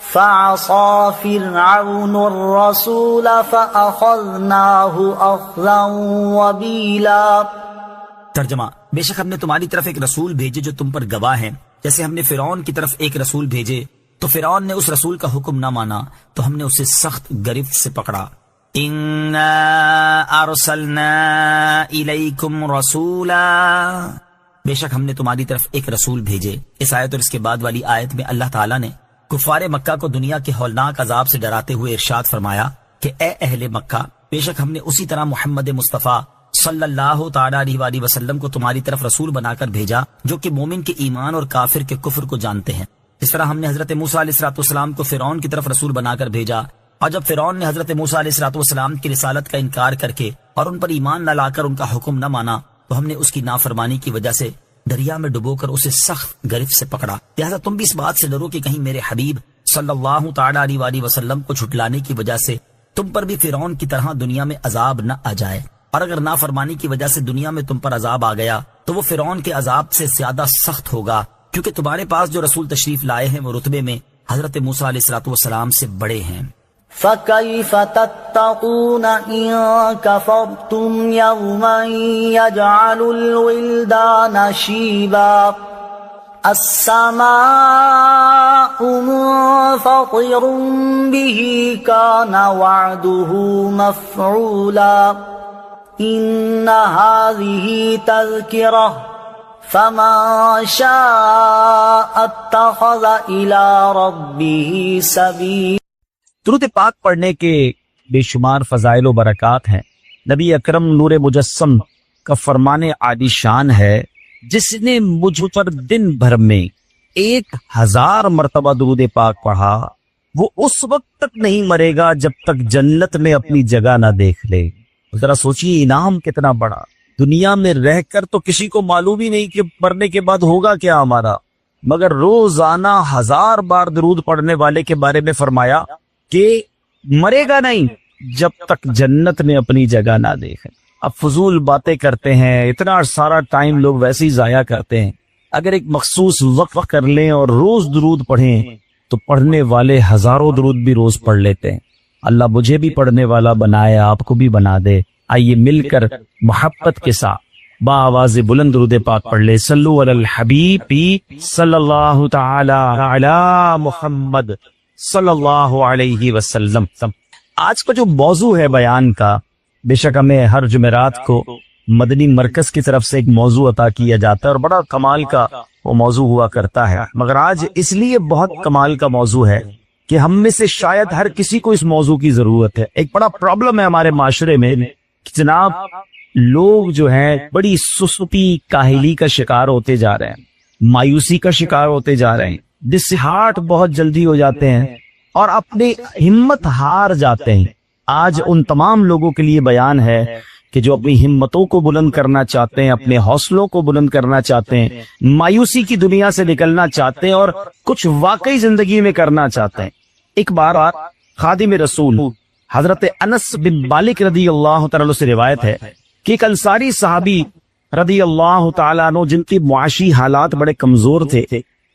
فعصى فرعون الرسول فأخذناه أخذا وبيلا۔ ترجمہ، بے شک ہم نے تمہاری طرف ایک رسول بھیجے جو تم پر گواہ ہیں، جیسے ہم نے فرعون کی طرف ایک رسول بھیجے تو فرعون نے اس رسول کا حکم نہ مانا تو ہم نے اسے سخت گرفت سے پکڑا۔ انا ارسلنا الیکم رسولا، بے شک ہم نے تمہاری طرف ایک رسول بھیجے۔ اس آیت اور اس کے بعد والی آیت میں اللہ تعالیٰ نے کفار مکہ کو دنیا کے ہولناک عذاب سے ڈراتے ہوئے ارشاد فرمایا کہ اے اہل مکہ، بے شک ہم نے اسی طرح محمد مصطفیٰ صلی اللہ تعالیٰ علیہ وآلہ وسلم کو تمہاری طرف رسول بنا کر بھیجا جو کہ مومن کے ایمان اور کافر کے کفر کو جانتے ہیں۔ اس طرح ہم نے حضرت موسیٰ علیہ السلام کو فرعون کی طرف رسول بنا کر بھیجا، اور جب فرعون نے حضرت موسیٰ علیہ السلام کی رسالت کا انکار کر کے اور ان پر ایمان نہ لا کر ان کا حکم نہ مانا تو ہم نے اس کی نافرمانی کی وجہ سے دریا میں ڈبو کر اسے سخت گرفت سے پکڑا۔ لہٰذا تم بھی اس بات سے ڈرو کہ کہیں میرے حبیب صلی اللہ تعالیٰ علیہ وآلہ وسلم کو جھٹلانے کی وجہ سے تم پر بھی فرعون کی طرح دنیا میں عذاب نہ آ جائے، اور اگر نافرمانی کی وجہ سے دنیا میں تم پر عذاب آ گیا تو وہ فرعون کے عذاب سے زیادہ سخت ہوگا، کیونکہ تمہارے پاس جو رسول تشریف لائے ہیں وہ رتبے میں حضرت موسیٰ علیہ السلام سے بڑے ہیں۔ فَكَيْفَ تَتَّقُونَ إِن كَفَرْتُمْ يَوْمًا يَجْعَلُ الْوِلْدَانَ شِيبًا السَّمَاءُ مُنفَطِرٌ بِهِ كَانَ وَعْدُهُ مَفْعُولًا إِنَّ هَذِهِ تَذْكِرَةٌ فَمَن شَاءَ اتَّخَذَ إِلَى رَبِّهِ سَبِيلًا۔ درود پاک پڑھنے کے بے شمار فضائل و برکات ہیں۔ نبی اکرم نور مجسم کا فرمان عالی شان ہے، جس نے مجھ پر دن بھر میں 1000 مرتبہ درود پاک پڑھا وہ اس وقت تک نہیں مرے گا جب تک جنت میں اپنی جگہ نہ دیکھ لے۔ ذرا سوچئے انعام کتنا بڑا، دنیا میں رہ کر تو کسی کو معلوم ہی نہیں کہ مرنے کے بعد ہوگا کیا ہمارا، مگر روزانہ 1000 بار درود پڑھنے والے کے بارے میں فرمایا کہ مرے گا نہیں جب تک جنت میں اپنی جگہ نہ دیکھے۔ اب فضول باتیں کرتے ہیں، اتنا سارا ٹائم لوگ ویسے ہی ضائع کرتے ہیں۔ اگر ایک مخصوص وقت کر لیں اور روز درود پڑھیں تو پڑھنے والے ہزاروں درود بھی روز پڑھ لیتے ہیں۔ اللہ مجھے بھی پڑھنے والا بنائے، آپ کو بھی بنا دے۔ آئیے مل کر محبت کے ساتھ با آواز بلند درود پاک پڑھ لے۔ صلو علی الحبیب صلی اللہ تعالی علی محمد صلی اللہ علیہ وسلم۔ آج کا جو موضوع ہے بیان کا، بے شک ہمیں ہر جمعرات کو مدنی مرکز کی طرف سے ایک موضوع عطا کیا جاتا ہے اور بڑا کمال کا وہ موضوع ہوا کرتا ہے، مگر آج اس لیے بہت کمال کا موضوع ہے کہ ہم میں سے شاید ہر کسی کو اس موضوع کی ضرورت ہے۔ ایک بڑا پرابلم ہے ہمارے معاشرے میں کہ جناب لوگ جو ہیں بڑی سستی کاہلی کا شکار ہوتے جا رہے ہیں، مایوسی کا شکار ہوتے جا رہے ہیں، ڈس ہارٹ بہت جلدی ہو جاتے ہیں اور اپنی ہمت ہار جاتے ہیں۔ آج ان تمام لوگوں کے لیے بیان ہے کہ جو اپنی ہمتوں کو بلند کرنا چاہتے ہیں، اپنے حوصلوں کو بلند کرنا چاہتے ہیں، مایوسی کی دنیا سے نکلنا چاہتے ہیں اور کچھ واقعی زندگی میں کرنا چاہتے ہیں۔ ایک بار خادم رسول حضرت انس بن مالک رضی اللہ تعالیٰ عنہ سے روایت ہے کہ ایک انصاری صحابی رضی اللہ تعالیٰ عنہ جن کی معاشی حالات بڑے کمزور تھے،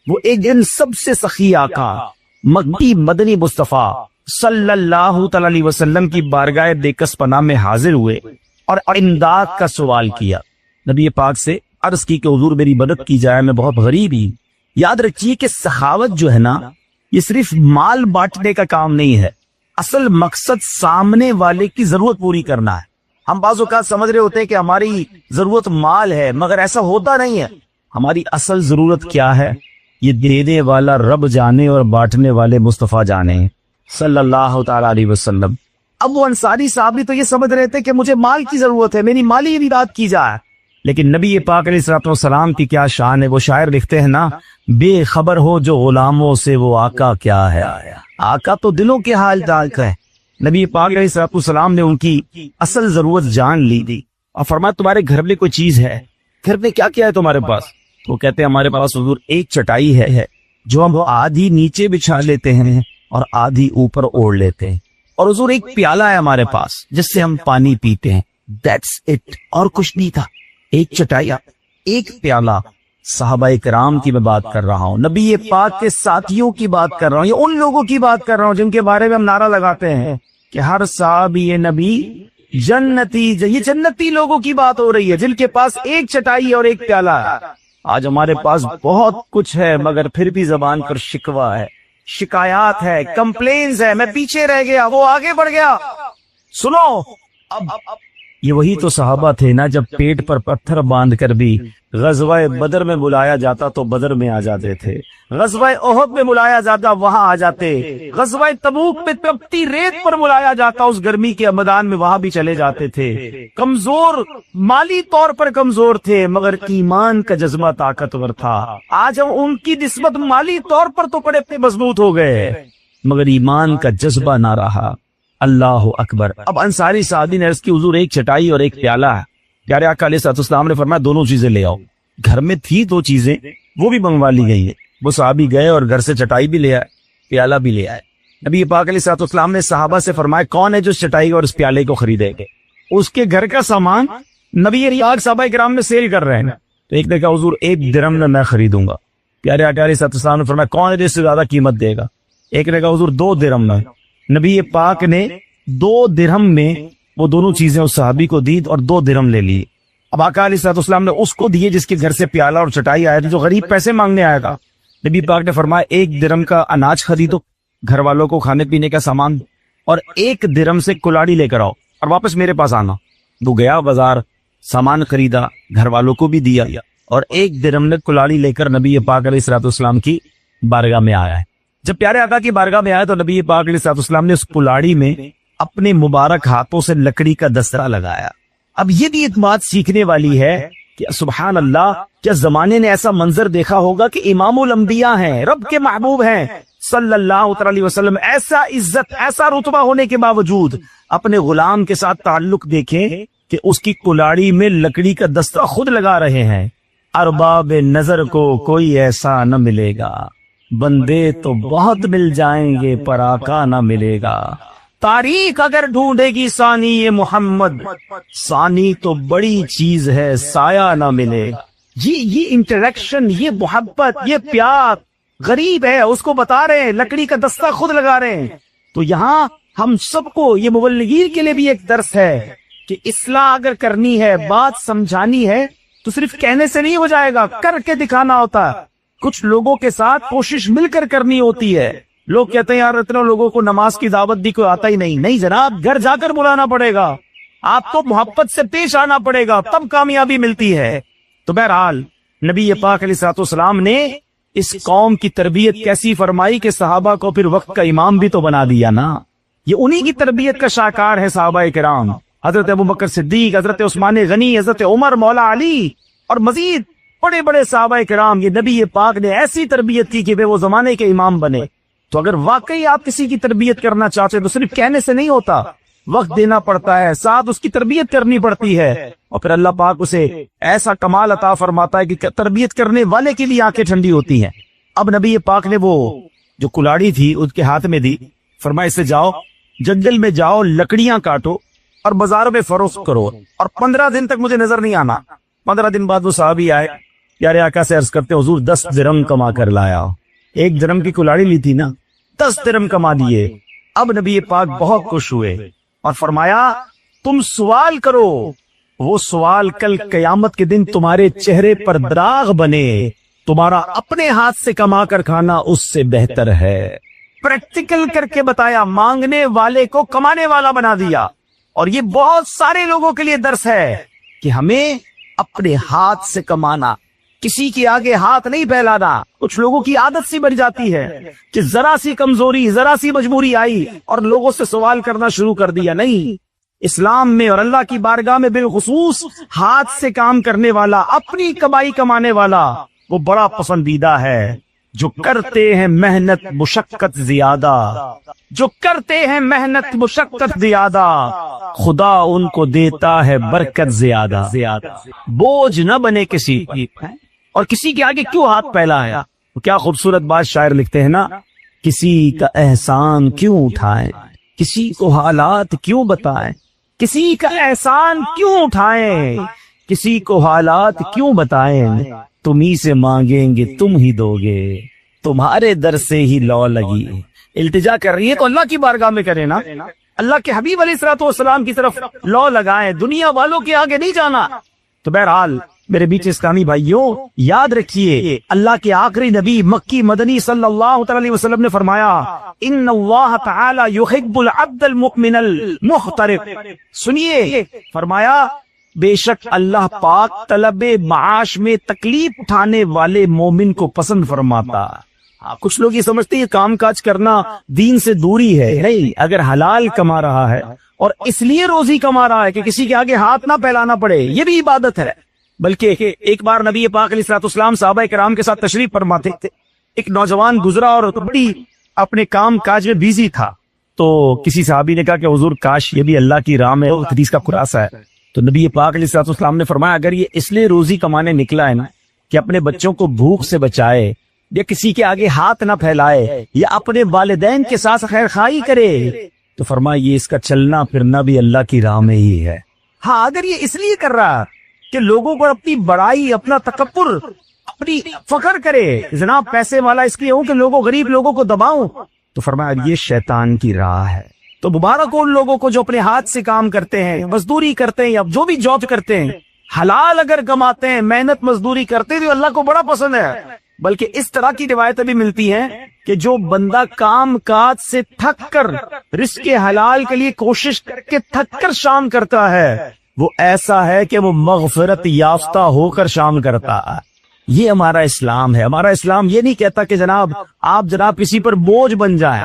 وہ ایک دن سب سے سخی آقا مکی مدنی مصطفیٰ صلی اللہ تعالیٰ علیہ وسلم کی بارگاہ دیکس پناہ میں حاضر ہوئے اور امداد کا سوال کیا۔ نبی پاک سے عرض کی کہ حضور میری مدد کی جائے، میں بہت غریب ہی۔ یاد رکھیے کہ سخاوت جو ہے نا، یہ صرف مال بانٹنے کا کام نہیں ہے، اصل مقصد سامنے والے کی ضرورت پوری کرنا ہے۔ ہم بعض اوقات سمجھ رہے ہوتے ہیں کہ ہماری ضرورت مال ہے، مگر ایسا ہوتا نہیں ہے۔ ہماری اصل ضرورت کیا ہے یہ دینے والا رب جانے اور بانٹنے والے مصطفیٰ جانے صلی اللہ تعالی علیہ وسلم۔ اب وہ انصاری صحابی تو یہ سمجھ رہے تھے کہ مجھے مال کی ضرورت ہے، میری مالی امداد کی جائے، لیکن نبی پاک علیہ الصلوۃ والسلام کی کیا شان ہے۔ وہ شاعر لکھتے ہیں نا، بے خبر ہو جو غلاموں سے وہ آقا کیا ہے، آقا تو دلوں کے حال جانتا ہے۔ نبی پاک علیہ الصلوۃ والسلام نے ان کی اصل ضرورت جان لی تھی اور فرمایا تمہارے گھر میں کوئی چیز ہے، گھر میں کیا کیا ہے تمہارے پاس؟ وہ کہتے ہیں ہمارے پاس حضور ایک چٹائی ہے جو ہم آدھی نیچے بچھا لیتے ہیں اور آدھی اوپر اوڑھ لیتے ہیں، اور حضور ایک پیالہ ہے ہمارے پاس جس سے ہم پانی پیتے ہیں، دیٹس اٹ، اور کچھ نہیں تھا۔ ایک چٹائی، ایک پیالہ۔ صحابہ کرام کی میں بات کر رہا ہوں، نبی پاک کے ساتھیوں کی بات کر رہا ہوں، یہ ان لوگوں کی بات کر رہا ہوں جن کے بارے میں ہم نعرہ لگاتے ہیں کہ ہر صحابی نبی جنتی۔ یہ جنتی لوگوں کی بات ہو رہی ہے جن کے پاس ایک چٹائی اور ایک پیالہ ہے۔ آج ہمارے پاس بہت کچھ ہے مگر پھر بھی زبان پر شکوہ ہے، شکایات ہے، کمپلینز ہے، میں پیچھے رہ گیا، وہ آگے بڑھ گیا۔ سنو، اب یہ وہی تو صحابہ تھے نا جب پیٹ پر پتھر باندھ کر بھی غزوہ بدر میں بلایا جاتا تو بدر میں آ جاتے تھے، غزوہ احد میں بلایا جاتا وہاں آ جاتے، غزوہ تبوک میں تپتی ریت پر بلایا جاتا اس گرمی کے میدان میں وہاں بھی چلے جاتے تھے۔ کمزور، مالی طور پر کمزور تھے مگر ایمان کا جذبہ طاقتور تھا۔ آج ہم ان کی نسبت مالی طور پر تو بڑے مضبوط ہو گئے مگر ایمان کا جذبہ نہ رہا۔ اللہ اکبر۔ اب انصاری صحابی نے عرض کی حضور ایک چٹائی اور ایک پیالہ ہے۔ پیارے آقا علیہ الصلوۃ والسلام نے فرمایا دونوں چیزیں لے آؤ۔ گھر میں تھی دو چیزیں، وہ بھی منگوا لی گئی ہیں۔ وہ صحابی گئے اور گھر سے چٹائی بھی لے آئے، پیالہ بھی لے آئے۔ نبی پاک علیہ الصلوۃ والسلام نے صحابہ سے فرمایا کون ہے جو اس چٹائی اور اس پیالے کو خریدے گے؟ اس کے گھر کا سامان نبی پاک صحابہ کرام میں سیل کر رہے ہیں، تو ایک نے کہا حضور 1 درہم میں خریدوں گا۔ پیارے آقا علیہ الصلوۃ والسلام نے فرمایا کون ہے جو اس سے زیادہ قیمت دے گا؟ ایک نے کہا حضور 2 درہم میں۔ نبی پاک نے 2 درہم میں وہ دونوں چیزیں اس صحابی کو دی اور 2 درہم لے لیے۔ اب آقا علیہ الصلوۃ والسلام نے اس کو دیے جس کے گھر سے پیالہ اور چٹائی آیا تھا، جو غریب پیسے مانگنے آیا تھا۔ نبی پاک نے فرمایا 1 درہم کا اناج خریدو، گھر والوں کو کھانے پینے کا سامان، اور 1 درہم سے کلاڑی لے کر آؤ اور واپس میرے پاس آنا۔ وہ گیا بازار، سامان خریدا، گھر والوں کو بھی دیا، اور 1 درہم نے کلاڑی لے کر نبی پاک علیہ الصلوۃ والسلام کی بارگاہ میں آیا ہے۔ جب پیارے آقا کی بارگاہ میں آیا تو نبی پاک علیہ الصلوۃ والسلام نے اس کلاڑی میں اپنے مبارک ہاتھوں سے لکڑی کا دسترہ لگایا۔ اب یہ بھی ایک بات سیکھنے والی ہے کہ سبحان اللہ، کیا زمانے نے ایسا منظر دیکھا ہوگا کہ امام الانبیاء ہیں، رب کے محبوب ہیں صلی اللہ علیہ وسلم، ایسا عزت، ایسا رتبہ ہونے کے باوجود اپنے غلام کے ساتھ تعلق دیکھیں کہ اس کی کلاڑی میں لکڑی کا دسترہ خود لگا رہے ہیں۔ ارباب نظر کو کوئی ایسا نہ ملے گا، بندے تو بہت مل جائیں گے پر آقا نہ ملے گا. تاریخ اگر ڈھونڈے گی ثانی یہ محمد، ثانی تو بڑی چیز ہے سایہ نہ ملے. یہ انٹریکشن، یہ محبت، یہ پیار غریب ہے اس کو بتا رہے ہیں، لکڑی کا دستہ خود لگا رہے ہیں. تو یہاں ہم سب کو، یہ مبلغین کے لیے بھی ایک درس ہے کہ اصلاح اگر کرنی ہے، بات سمجھانی ہے تو صرف کہنے سے نہیں ہو جائے گا، کر کے دکھانا ہوتا ہے. کچھ لوگوں کے ساتھ کوشش مل کر کرنی ہوتی ہے. لوگ کہتے ہیں یار اتنے لوگوں کو نماز کی دعوت دی، کوئی آتا ہی نہیں. نہیں جناب، گھر جا کر بلانا پڑے گا، آپ کو محبت سے پیش آنا پڑے گا، تب کامیابی ملتی ہے. تو بہرحال نبی پاک علیہ الصلوۃ والسلام نے اس قوم کی تربیت کیسی فرمائی کہ صحابہ کو پھر وقت کا امام بھی تو بنا دیا نا. یہ انہی کی تربیت کا شاہکار ہے صحابہ کرام، حضرت ابوبکر صدیق، حضرت عثمان غنی، حضرت عمر مولا علی اور مزید بڑے بڑے صحابہ کرام. یہ نبی پاک نے ایسی تربیت کی کہ وہ زمانے کے امام بنے. تو اگر واقعی آپ کسی کی تربیت کرنا چاہتے ہیں تو صرف کہنے سے نہیں ہوتا، وقت دینا پڑتا ہے، ساتھ اس کی تربیت کرنی پڑتی ہے، اور پھر اللہ پاک اسے ایسا کمال عطا فرماتا ہے کہ تربیت کرنے والے کی بھی آنکھیں ٹھنڈی ہوتی ہیں. اب نبی پاک نے وہ جو کلاڑی تھی اس کے ہاتھ میں دی، فرمایا اس سے جاؤ جنگل میں جاؤ، لکڑیاں کاٹو اور بازاروں میں فروخت کرو، اور 15 دن تک مجھے نظر نہیں آنا. 15 دن بعد وہ صحابی آئے، پیارے آقا سے عرض کرتے حضور 10 درہم کما کر لایا. 1 درہم کی کلاڑی لی تھی نا، 10 درہم کما دیے. اب نبی پاک بہت خوش ہوئے اور فرمایا تم سوال کرو، وہ سوال کل قیامت کے دن تمہارے چہرے پر دراغ بنے. تمہارا اپنے ہاتھ سے کما کر کھانا اس سے بہتر ہے. پریکٹیکل کر کے بتایا، مانگنے والے کو کمانے والا بنا دیا. اور یہ بہت سارے لوگوں کے لیے درس ہے کہ ہمیں اپنے ہاتھ سے کمانا، کسی کے آگے ہاتھ نہیں پھیلانا. کچھ لوگوں کی عادت سی بن جاتی ہے کہ ذرا سی کمزوری، ذرا سی مجبوری آئی اور لوگوں سے سوال کرنا شروع کر دیا. نہیں، اسلام میں اور اللہ کی بارگاہ میں بالخصوص ہاتھ سے کام کرنے والا، اپنی کمائی کمانے والا وہ بڑا پسندیدہ ہے. جو کرتے ہیں محنت مشقت زیادہ، جو کرتے ہیں محنت مشقت زیادہ، خدا ان کو دیتا ہے برکت زیادہ. بوجھ نہ بنے کسی کی، اور کسی کے آگے کیوں ہاتھ پھیلا ہے. کیا خوبصورت بات شاعر لکھتے ہیں نا، کسی کا احسان کیوں اٹھائیں، کسی کو حالات کیوں بتائیں، کسی کا احسان کیوں اٹھائیں، کسی کو حالات کیوں بتائیں. تم ہی سے مانگیں گے تم ہی دو گے، تمہارے در سے ہی لو لگی. التجا کر رہی ہے تو اللہ کی بارگاہ میں کرے نا، اللہ کے حبیب علیہ الصلوۃ والسلام کی طرف لو لگائیں، دنیا والوں کے آگے نہیں جانا. تو بہرحال میرے بیچ اسلامی بھائیوں، یاد رکھیے اللہ کے آخری نبی مکی مدنی صلی اللہ علیہ وسلم نے فرمایا ان اللہ تعالی یحب العبد المؤمن المحترف. سنیے، فرمایا بے شک اللہ پاک طلب معاش میں تکلیف اٹھانے والے مومن کو پسند فرماتا. کچھ لوگ یہ سمجھتے ہیں کام کاج کرنا دین سے دوری ہے. نہیں، اگر حلال کما رہا ہے اور اس لیے روزی کما رہا ہے کہ کسی کے آگے ہاتھ نہ پھیلانا پڑے، یہ بھی عبادت ہے. بلکہ ایک بار نبی پاک علیہ الصلوۃ والسلام صحابہ کرام کے ساتھ تشریف فرماتے تھے. ایک نوجوان گزرا اور بڑی اپنے کام کاج میں بیزی تھا. تو کسی صحابی نے کہا کہ حضور کاش یہ بھی اللہ کی راہ میں حدیث کا خلاصہ ہے. تو نبی پاک علیہ الصلوۃ والسلام نے فرمایا اگر یہ اس لیے روزی کمانے نکلا ہے نا کہ اپنے بچوں کو بھوک سے بچائے، یا کسی کے آگے ہاتھ نہ پھیلائے، یا اپنے والدین کے ساتھ خیر خواہی کرے، تو فرمایا یہ اس کا چلنا پھرنا بھی اللہ کی راہ میں ہی ہے. ہاں، اگر یہ اس لیے کر رہا کہ لوگوں کو اپنی بڑائی، اپنا تکبر، اپنی فخر کرے، جناب پیسے والا اس لیے ہوں کہ لوگوں غریب لوگوں کو دباؤں، تو فرمایا یہ شیطان کی راہ ہے. تو مبارک ان لوگوں کو جو اپنے ہاتھ سے کام کرتے ہیں، مزدوری کرتے ہیں یا جو بھی جاب کرتے ہیں، حلال اگر کماتے ہیں، محنت مزدوری کرتے ہیں تو اللہ کو بڑا پسند ہے. بلکہ اس طرح کی روایتیں بھی ملتی ہیں کہ جو بندہ کام کاج سے تھک کر رزق حلال کے لیے کوشش کر کے تھک کر شام کرتا ہے، وہ ایسا ہے کہ وہ مغفرت یافتہ ہو کر شام کرتا ہے. یہ ہمارا اسلام ہے. ہمارا اسلام یہ نہیں کہتا کہ جناب آپ کسی پر بوجھ بن جائیں.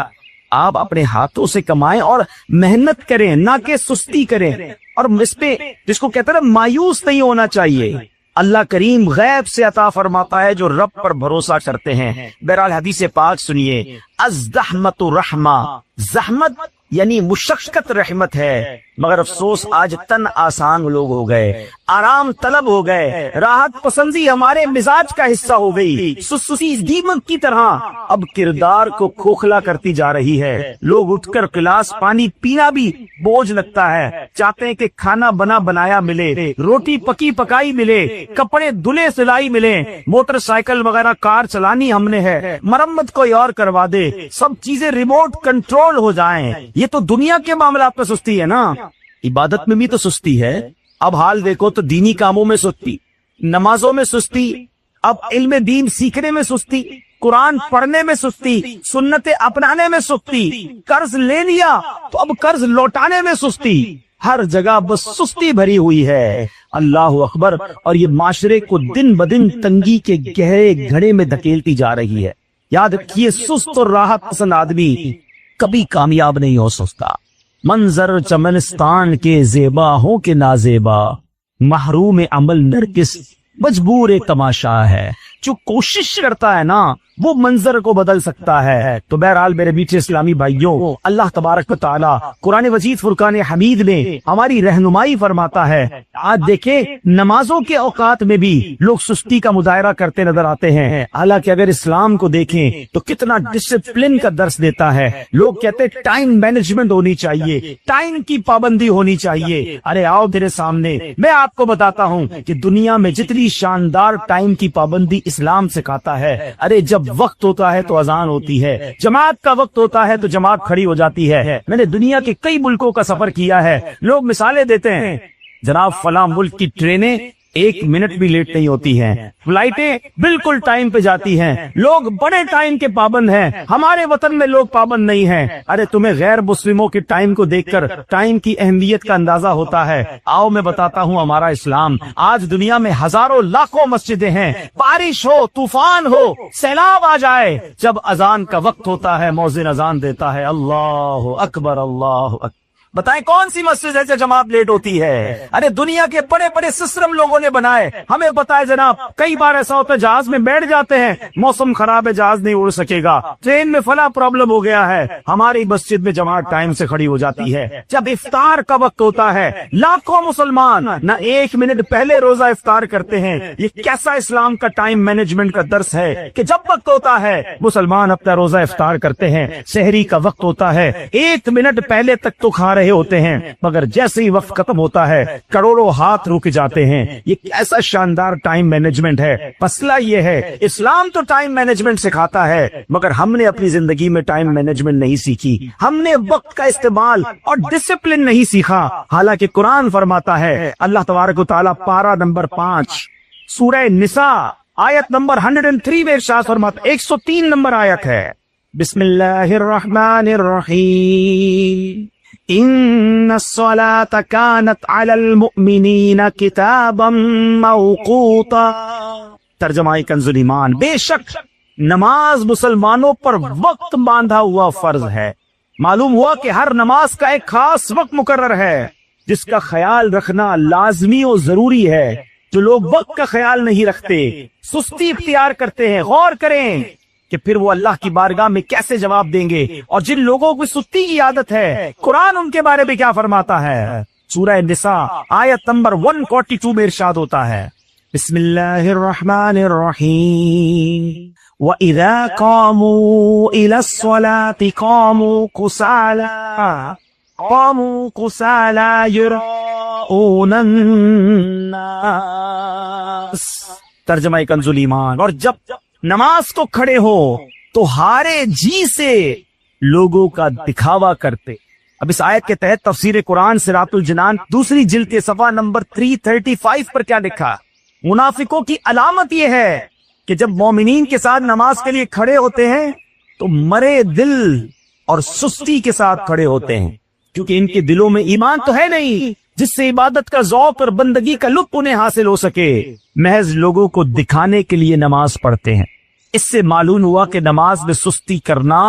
آپ اپنے ہاتھوں سے کمائیں اور محنت کریں، نہ کہ سستی کریں. اور اس پہ جس کو کہتے ہیں نا مایوس نہیں ہونا چاہیے. اللہ کریم غیب سے عطا فرماتا ہے جو رب پر بھروسہ کرتے ہیں. بہرحال حدیث پاک سنیے، الزحمت رحمہ، زحمت یعنی مشقت رحمت ہے، مگر افسوس آج تن آسان لوگ ہو گئے، آرام طلب ہو گئے، راحت پسندی ہمارے مزاج کا حصہ ہو گئی، سستی دیمک کی طرح اب کردار کو کھوکھلا کرتی جا رہی ہے۔ لوگ اٹھ کر گلاس پانی پینا بھی بوجھ لگتا ہے، چاہتے ہیں کہ کھانا بنا بنایا ملے، روٹی پکی پکائی ملے، کپڑے دھلے سلائی ملے، موٹر سائیکل وغیرہ کار چلانی ہم نے ہے، مرمت کوئی اور کروا دے، سب چیزیں ریموٹ کنٹرول ہو جائیں۔ یہ تو دنیا کے معاملات میں سستی ہے نا، عبادت میں بھی تو سستی ہے۔ اب حال دیکھو تو دینی کاموں میں سستی، نمازوں میں سستی، اب علم دین سیکھنے میں سستی، قرآن پڑھنے میں سستی، سنتیں اپنانے میں سستی، قرض لے لیا تو اب قرض لوٹانے میں سستی، ہر جگہ بس سستی بھری ہوئی ہے۔ اللہ اکبر، اور یہ معاشرے کو دن بدن تنگی کے گہرے گھڑے میں دھکیلتی جا رہی ہے۔ یاد رکھیے، سست اور راحت پسند آدمی کبھی کامیاب نہیں ہو سکتا۔ منظر چمنستان کے زیبا ہوں کے نازیبا، محروم عمل نرگس مجبور تماشا ہے۔ جو کوشش کرتا ہے نا وہ منظر کو بدل سکتا ہے۔ تو بہرحال میرے میٹھے اسلامی بھائیوں، اللہ تبارک و تعالی قرآن مجید فرقان حمید میں ہماری رہنمائی فرماتا ہے۔ آج دیکھیں نمازوں کے اوقات میں بھی لوگ سستی کا مظاہرہ کرتے نظر آتے ہیں، حالانکہ اگر اسلام کو دیکھیں تو کتنا ڈسپلن کا درس دیتا ہے۔ لوگ کہتے ہیں ٹائم مینجمنٹ ہونی چاہیے، ٹائم کی پابندی ہونی چاہیے۔ ارے آؤ میرے سامنے، میں آپ کو بتاتا ہوں کہ دنیا میں جتنی شاندار ٹائم کی پابندی اسلام سکھاتا ہے۔ ارے جب وقت ہوتا ہے تو اذان ہوتی ہے، جماعت کا وقت ہوتا ہے تو جماعت کھڑی ہو جاتی ہے۔ میں نے دنیا کے کئی ملکوں کا سفر کیا ہے، لوگ مثالیں دیتے ہیں، جناب فلاں ملک کی ٹرینیں 1 منٹ بھی لیٹ نہیں ہوتی ہیں، فلائٹیں بالکل ٹائم پہ جاتی ہیں، لوگ بڑے ٹائم کے پابند ہیں۔ ہمارے وطن میں لوگ پابند نہیں ہیں۔ ارے تمہیں غیر مسلموں کے ٹائم کو دیکھ کر ٹائم کی اہمیت کا اندازہ ہوتا ہے؟ آؤ میں بتاتا ہوں ہمارا اسلام۔ آج دنیا میں ہزاروں لاکھوں مسجدیں ہیں، بارش ہو، طوفان ہو، سیلاب آ جائے، جب اذان کا وقت ہوتا ہے مؤذن اذان دیتا ہے، اللہ اکبر اللہ اکبر۔ بتائیں کون سی مسجد ہے جو جماعت لیٹ ہوتی ہے؟ ارے دنیا کے بڑے بڑے سسٹم لوگوں نے بنائے، ہمیں پتا ہے جناب۔ کئی بار ایسا ہوتا ہے جہاز میں بیٹھ جاتے ہیں، موسم خراب ہے، جہاز نہیں اڑ سکے گا، ٹرین میں فلاں پرابلم ہو گیا ہے، ہماری مسجد میں جماعت ٹائم سے کھڑی ہو جاتی ہے۔ جب افطار کا وقت ہوتا ہے، لاکھوں مسلمان نہ 1 منٹ پہلے روزہ افطار کرتے ہیں۔ یہ کیسا اسلام کا ٹائم مینجمنٹ کا درس ہے کہ جب وقت ہوتا ہے مسلمان اپنا روزہ افطار کرتے ہیں، سحری کا وقت ہوتا ہے 1 منٹ پہلے تک تو کھا رہے ہوتے ہیں، مگر جیسے ہی وقت ختم ہوتا ہے کروڑوں ہاتھ رک جاتے ہیں۔ یہ کیسا شاندار ٹائم مینجمنٹ ہے۔ مسئلہ یہ ہے اسلام تو ٹائم مینجمنٹ سکھاتا ہے، مگر ہم نے اپنی زندگی میں ٹائم مینجمنٹ نہیں سیکھی، ہم نے وقت کا استعمال اور ڈسپلن نہیں سیکھا۔ حالانکہ قرآن فرماتا ہے، اللہ تبارک و تعالیٰ پارہ نمبر 5 سورہ نساء آیت نمبر 103 میں ارشاد فرماتا، 103 نمبر آیت ہے، بسم اللہ الرحمن الرحیم، ان الصلاة كانت على المؤمنین کتابا موقوتا۔ ترجمہ کنز ایمان، بے شک نماز مسلمانوں پر وقت باندھا ہوا فرض ہے۔ معلوم ہوا کہ ہر نماز کا ایک خاص وقت مقرر ہے جس کا خیال رکھنا لازمی و ضروری ہے۔ جو لوگ وقت کا خیال نہیں رکھتے، سستی اختیار کرتے ہیں، غور کریں کہ پھر وہ اللہ کی بارگاہ میں کیسے جواب دیں گے۔ اور جن لوگوں کو سستی کی عادت ہے، قرآن ان کے بارے میں کیا فرماتا ہے؟ سورہ نساء آیت نمبر 142 میں ارشاد ہوتا ہے، بسم اللہ الرحمن الرحیم، وَإِذَا قَامُوا إِلَى الصَّلَاةِ قَامُوا كُسَالَى يُرَاءُونَ النَّاسَ۔ ترجمہ کنز ایمان، اور جب نماز کو کھڑے ہو تو ہارے جی سے لوگوں کا دکھاوا کرتے۔ اب اس آیت کے تحت تفسیر قرآن صراط الجنان 2 جلد کے صفحہ نمبر 335 پر کیا لکھا؟ منافقوں کی علامت یہ ہے کہ جب مومنین کے ساتھ نماز کے لیے کھڑے ہوتے ہیں تو مرے دل اور سستی کے ساتھ کھڑے ہوتے ہیں، کیونکہ ان کے دلوں میں ایمان تو ہے نہیں جس سے عبادت کا ذوق اور بندگی کا لطف انہیں حاصل ہو سکے، محض لوگوں کو دکھانے کے لیے نماز پڑھتے ہیں۔ اس سے معلوم ہوا کہ نماز میں سستی کرنا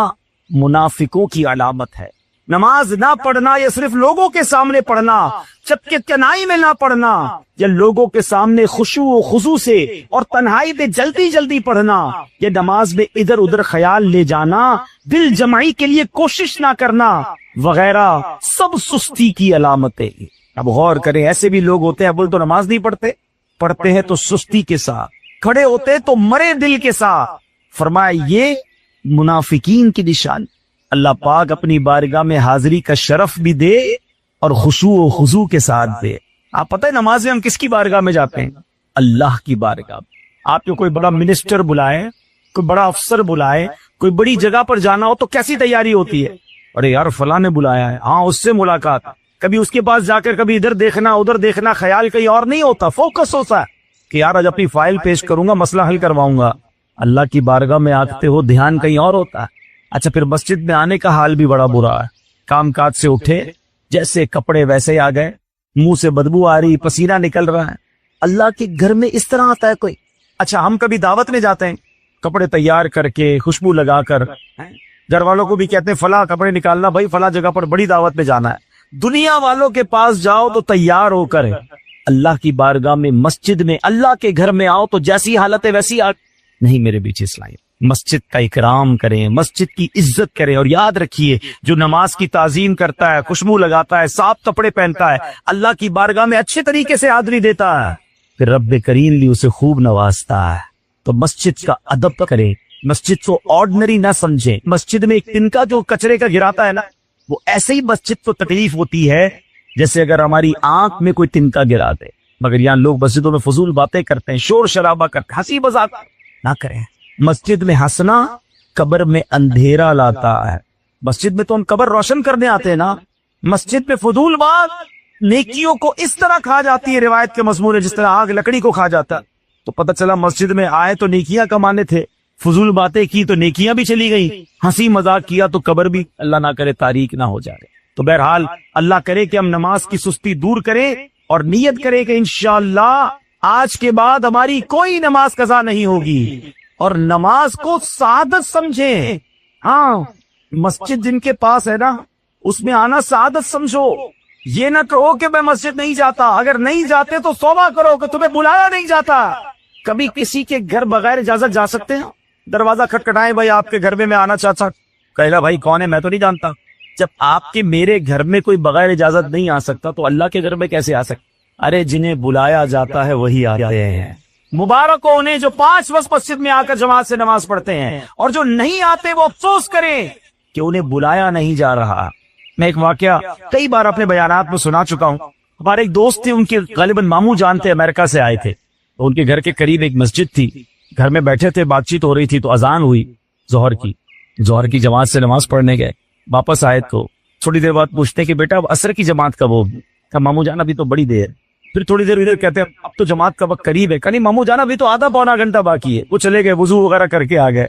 منافقوں کی علامت ہے۔ نماز نہ پڑھنا یا صرف لوگوں کے سامنے پڑھنا، چھت کے تنہائی میں نہ پڑھنا، یا لوگوں کے سامنے خشوع و خضوع سے اور تنہائی میں جلدی جلدی پڑھنا، یا نماز میں ادھر ادھر خیال لے جانا، دل جمعی کے لیے کوشش نہ کرنا وغیرہ، سب سستی کی علامتیں۔ اب غور کریں، ایسے بھی لوگ ہوتے ہیں بول تو نماز نہیں پڑھتے، پڑھتے ہیں تو سستی کے ساتھ، کھڑے ہوتے تو مرے دل کے ساتھ۔ فرمایا یہ منافقین کی نشان۔ اللہ پاک اپنی بارگاہ میں حاضری کا شرف بھی دے اور خشوع و خضوع کے ساتھ دے۔ آپ پتہ ہے نماز میں ہم کس کی بارگاہ میں جاتے ہیں؟ اللہ کی بارگاہ میں۔ آپ کو کوئی بڑا منسٹر بلائے، کوئی بڑا افسر بلائے، کوئی بڑی جگہ پر جانا ہو تو کیسی تیاری ہوتی ہے؟ ارے یار فلاں نے بلایا ہے، ہاں اس سے ملاقات، کبھی اس کے پاس جا کر کبھی ادھر دیکھنا ادھر دیکھنا، خیال کہیں اور نہیں ہوتا، فوکس ہوتا ہے کہ یار آج اپنی فائل پیش کروں گا، مسئلہ حل کرواؤں گا۔ اللہ کی بارگاہ میں آتے ہو دھیان کہیں اور ہوتا ہے۔ اچھا پھر مسجد میں آنے کا حال بھی بڑا برا ہے، کام کاج سے اٹھے جیسے کپڑے ویسے ہی آ گئے، منہ سے بدبو آ رہی، پسینہ نکل رہا ہے۔ اللہ کے گھر میں اس طرح آتا ہے کوئی؟ اچھا ہم کبھی دعوت میں جاتے ہیں، کپڑے تیار کر کے خوشبو لگا کر، گھر والوں کو بھی کہتے ہیں فلاں کپڑے نکالنا بھائی، فلاں جگہ پر بڑی دعوت میں جانا ہے۔ دنیا والوں کے پاس جاؤ تو تیار ہو کر، اللہ کی بارگاہ میں مسجد میں اللہ کے گھر میں آؤ تو جیسی حالت ہے ویسی نہیں۔ میرے بیچ اسلام مسجد کا اکرام کریں، مسجد کی عزت کریں، اور یاد رکھیے جو نماز کی تعظیم کرتا ہے، خوشبو لگاتا ہے، صاف کپڑے پہنتا ہے، اللہ کی بارگاہ میں اچھے طریقے سے حاضری دیتا ہے، پھر رب کریم بھی اسے خوب نوازتا ہے۔ تو مسجد کا ادب کریں، مسجد کو آرڈنری نہ سمجھیں۔ مسجد میں ایک تنکا جو کچرے کا گراتا ہے نا، وہ ایسے ہی مسجد کو تکلیف ہوتی ہے جیسے اگر ہماری آنکھ میں کوئی تنکا گرا دے۔ مگر یہاں لوگ مسجدوں میں فضول باتیں کرتے ہیں، شور شرابہ کرتے ہیں، ہنسی مذاق نہ کریں۔ مسجد میں ہنسنا قبر میں اندھیرا لاتا ہے۔ مسجد میں تو ہم قبر روشن کرنے آتے ہیں نا، مسجد میں فضول بات نیکیوں کو اس طرح کھا جاتی ہے، روایت کے مضمون ہے جس طرح آگ لکڑی کو کھا جاتا ہے۔ تو پتہ چلا مسجد میں آئے تو نیکیاں کمانے تھے، فضول باتیں کی تو نیکیاں بھی چلی گئی، ہنسی مذاق کیا تو قبر بھی اللہ نہ کرے تاریک نہ ہو جائے۔ تو بہرحال اللہ کرے کہ ہم نماز کی سستی دور کریں اور نیت کریں کہ انشاءاللہ آج کے بعد ہماری کوئی نماز قضا نہیں ہوگی، اور نماز کو سعادت سمجھیں۔ ہاں مسجد جن کے پاس ہے نا، اس میں آنا سعادت سمجھو، یہ نہ کہو کہ میں مسجد نہیں جاتا۔ اگر نہیں جاتے تو توبہ کرو کہ تمہیں بلایا نہیں جاتا۔ کبھی کسی کے گھر بغیر اجازت جا سکتے ہیں؟ دروازہ کھٹکھٹائیں، بھائی آپ کے گھر میں آنا چاہتا، کہلا بھائی کون ہے، میں تو نہیں جانتا۔ جب آپ کے میرے گھر میں کوئی بغیر اجازت نہیں آ سکتا تو اللہ کے گھر میں کیسے آ سکتا؟ ارے جنہیں بلایا جاتا ہے وہی آتے ہیں۔ مبارک ہو انہیں جو 5 وقت مسجد میں آ کر جماعت سے نماز پڑھتے ہیں، اور جو نہیں آتے وہ افسوس کریں کہ انہیں بلایا نہیں جا رہا۔ میں ایک واقعہ کئی بار اپنے بیانات میں سنا چکا ہوں۔ ہمارے ایک دوست تھے، ان کے غالباً ماموں جان تھے، امریکہ سے آئے تھے، تو ان کے گھر کے قریب ایک مسجد تھی، گھر میں بیٹھے تھے، بات چیت ہو رہی تھی، تو اذان ہوئی ظہر کی جماعت سے نماز پڑھنے گئے، واپس آئے تو تھوڑی دیر بعد پوچھتے کہ بیٹا اب عصر کی جماعت کب ہوگی؟ کہا ماموں جان ابھی تو بڑی دیر۔ پھر تھوڑی دیر ادھر کہتے ہیں اب تو جماعت کا وقت قریب ہے۔ کہا نہیں ماموں جان ابھی تو آدھا پونا گھنٹہ باقی ہے۔ وہ چلے گئے، وضو وغیرہ کر کے آ گئے،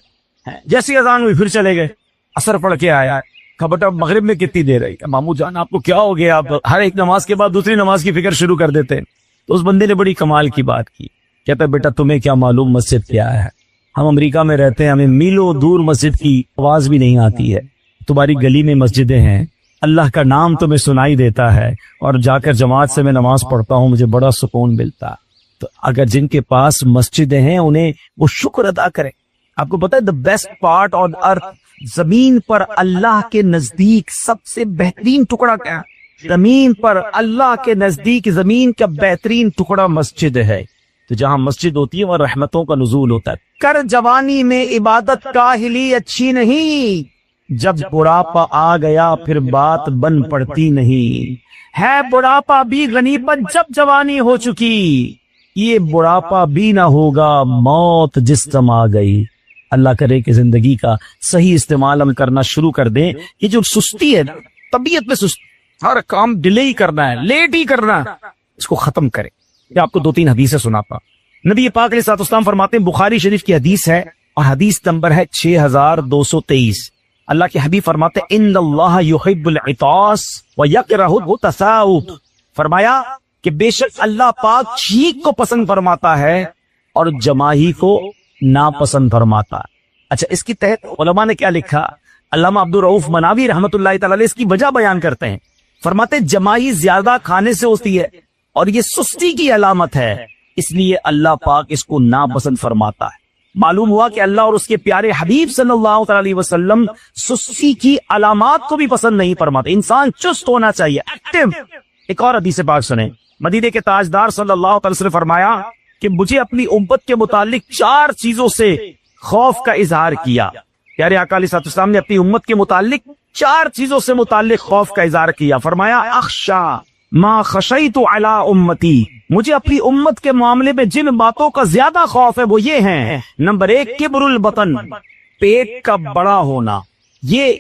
جیسی اذان ہوئی پھر چلے گئے، عصر پڑھ کے آیا۔ کہا بیٹا مغرب میں کتنی دیر ہے؟ کہ ماموں جان آپ کو کیا ہو گیا، آپ ہر ایک نماز کے بعد دوسری نماز کی فکر شروع کر دیتے ہیں۔ تو اس بندے نے بڑی کمال کی بات کی، کہتا بیٹا تمہیں کیا معلوم مسجد کیا ہے؟ ہم امریکہ میں رہتے ہیں، ہمیں میلوں دور مسجد کی آواز بھی نہیں آتی ہے، تمہاری گلی میں مسجدیں ہیں، اللہ کا نام تمہیں سنائی دیتا ہے، اور جا کر جماعت سے میں نماز پڑھتا ہوں، مجھے بڑا سکون ملتا۔ تو اگر جن کے پاس مسجدیں ہیں انہیں وہ شکر ادا کریں۔ آپ کو پتا ہے the best part on earth، زمین پر اللہ کے نزدیک سب سے بہترین ٹکڑا کیا ہے؟ زمین پر اللہ کے نزدیک زمین کا بہترین ٹکڑا مسجد ہے۔ تو جہاں مسجد ہوتی ہے وہاں رحمتوں کا نزول ہوتا ہے۔ کر جوانی میں عبادت کاہلی اچھی نہیں، جب بڑھاپا آ گیا پھر بات بن پڑتی نہیں، ہے بڑھاپا بھی غنیمت جب جوانی ہو چکی، یہ بڑھاپا بھی نہ ہوگا موت جس دم آ گئی۔ اللہ کرے کہ زندگی کا صحیح استعمال ہم کرنا شروع کر دیں۔ یہ جو سستی ہے نا، طبیعت میں سستی، ہر کام ڈیلے ہی کرنا ہے، لیٹ ہی کرنا ہے، اس کو ختم کریں۔ یہ آپ کو 2-3 حدیثیں سناتا۔ نبی پاک علیہ الصلوۃ والسلام فرماتے ہیں، بخاری شریف کی حدیث ہے اور حدیث نمبر ہے 6223۔ اللہ کے حبیب فرماتے ہیں ان اللہ یحب العطاس ویکرہ التثاؤب، فرمایا کہ بے شک اللہ پاک چھینک کو پسند فرماتا ہے اور جماہی کو ناپسند فرماتا ہے۔ اچھا اس کی تحت علماء نے کیا لکھا علامہ عبدالرؤف مناوی رحمۃ اللہ تعالی علیہ اس کی وجہ بیان کرتے ہیں، فرماتے جمائی زیادہ کھانے سے ہوتی ہے اور یہ سستی کی علامت ہے، اس لیے اللہ پاک اس کو ناپسند فرماتا ہے۔ معلوم ہوا کہ اللہ اور اس کے پیارے حبیب صلی اللہ تعالی علیہ وسلم سستی کی علامات کو بھی پسند نہیں فرماتے، انسان چست ہونا چاہیے، ایکٹیو۔ ایک اور حدیث پاک سنیں، مدینے کے تاجدار صلی اللہ تعالی وسلم نے فرمایا کہ مجھے اپنی امت کے متعلق 4 چیزوں سے خوف کا اظہار کیا۔ پیارے آقا علیہ الصلوۃ والسلام نے اپنی امت کے متعلق 4 چیزوں سے متعلق خوف کا اظہار کیا، فرمایا اخشا ما خشیت علی امتی، مجھے اپنی امت کے معاملے میں جن باتوں کا زیادہ خوف ہے وہ یہ ہیں، نمبر 1 کبر البطن، پیٹ کا بڑا ہونا۔ یہ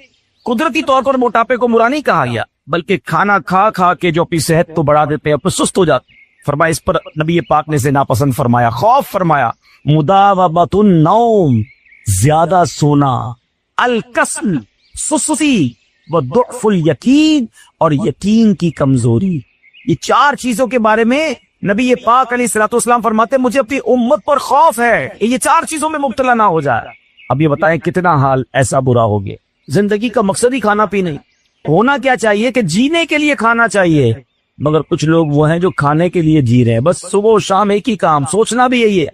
قدرتی طور پر موٹاپے کو برا نہیں کہا گیا، بلکہ کھانا کھا کھا کے جو اپنی صحت تو بڑھا دیتے ہیں، پھر سست ہو جاتے، فرمایا اس پر نبی پاک نے سے ناپسند فرمایا، خوف فرمایا۔ مداومۃ النوم، زیادہ سونا، الکسل، سستی، وضعف الیقین، اور یقین کی کمزوری۔ یہ 4 چیزوں کے بارے میں نبی پاک علیہ الصلوۃ والسلام فرماتے ہیں مجھے اپنی امت پر خوف ہے یہ 4 چیزوں میں مبتلا نہ ہو جائے۔ اب یہ بتائیں کتنا حال ایسا برا ہو گیا۔ زندگی کا مقصد ہی کھانا پینا ہی ہونا کیا چاہیے کہ جینے کے لیے کھانا چاہیے، مگر کچھ لوگ وہ ہیں جو کھانے کے لیے جی رہے ہیں، بس صبح و شام ایک ہی کام، سوچنا بھی یہی ہے۔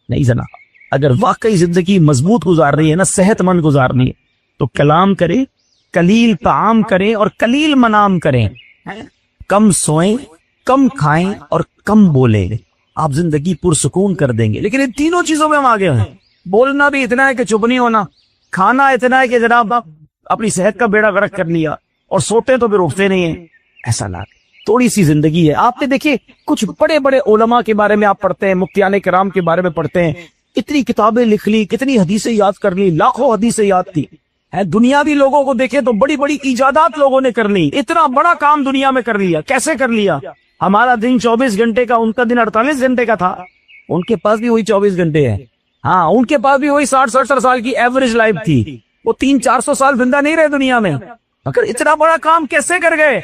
نہیں جناب، اگر واقعی زندگی مضبوط گزارنی ہے نا، صحت مند گزارنی ہے، تو کلام کریں، قلیل طعام کریں اور قلیل منام کریں، کم سوئیں، کم کھائیں اور کم بولیں، آپ زندگی پرسکون کر دیں گے۔ لیکن ان تینوں چیزوں میں ہم آگے ہیں، بولنا بھی اتنا ہے کہ چپ نہیں ہونا، کھانا اتنا ہے کہ جناب آپ اپنی صحت کا بیڑا غرق کر لیا، اور سوتے تو پھر اٹھتے نہیں ہیں۔ ایسا نہ، تھوڑی سی زندگی ہے۔ آپ نے دیکھیں کچھ بڑے بڑے علماء کے بارے میں آپ پڑھتے ہیں، مفتیان کرام کے بارے میں پڑھتے ہیں، اتنی کتابیں لکھ لی، کتنی حدیثیں یاد کر لی، لاکھوں حدیثیں یاد تھی۔ دنیاوی لوگوں کو دیکھیں تو بڑی بڑی ایجادات لوگوں نے کر لی، اتنا بڑا کام دنیا میں کر لیا۔ کیسے کر لیا؟ ہمارا دن 24 گھنٹے کا، ان کا دن 48 گھنٹے کا تھا، ان کے پاس بھی وہی 24 گھنٹے ہیں، ہاں ان کے پاس بھی وہی 60-70 سال کی ایوریج لائف تھی، وہ 300-400 سال زندہ نہیں رہے دنیا میں، مگر اتنا بڑا کام کیسے کر گئے؟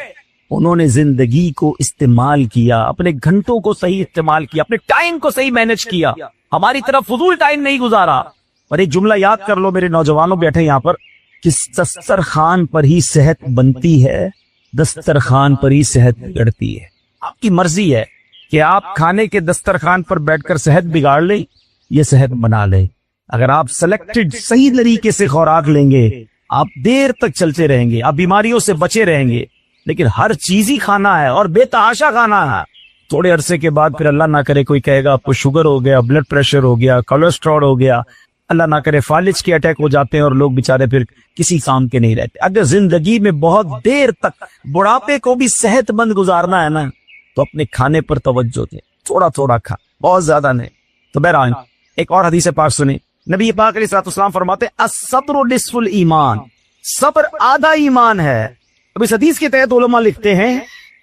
انہوں نے زندگی کو استعمال کیا، اپنے گھنٹوں کو صحیح استعمال کیا، اپنے ٹائم کو صحیح مینج کیا، ہماری طرف فضول ٹائم نہیں گزارا۔ اور ایک جملہ یاد کر لو میرے نوجوانوں بیٹھے یہاں پر، کہ دسترخوان پر ہی صحت بنتی ہے، دسترخوان پر ہی صحت بگڑتی ہے۔ آپ کی مرضی ہے کہ آپ کھانے کے دسترخوان پر بیٹھ کر صحت بگاڑ لیں، یہ صحت بنا لیں۔ اگر آپ سلیکٹڈ صحیح طریقے سے خوراک لیں گے، آپ دیر تک چلتے رہیں گے، آپ بیماریوں سے بچے رہیں گے۔ لیکن ہر چیز ہی کھانا ہے اور بے تحاشا کھانا ہے، تھوڑے عرصے کے بعد پھر اللہ نہ کرے کوئی کہے گا آپ کو شوگر ہو گیا، بلڈ پریشر ہو گیا، کولیسٹرول ہو گیا، اللہ نہ کرے فالج کے اٹیک ہو جاتے ہیں، اور لوگ بےچارے پھر کسی کام کے نہیں رہتے۔ اگر زندگی میں بہت دیر تک بڑھاپے کو بھی صحت مند گزارنا ہے نا، تو اپنے کھانے پر توجہ دیں، تھوڑا تھوڑا کھا، بہت زیادہ نہیں۔ تو بہرحال ایک اور حدیث پاک سنیں، نبی پاک علیہ الصلوۃ والسلام فرماتے ہیں الصبر نصف الایمان، صبر آدھا ایمان ہے۔ اب اس حدیث کے تحت علماء لکھتے ہیں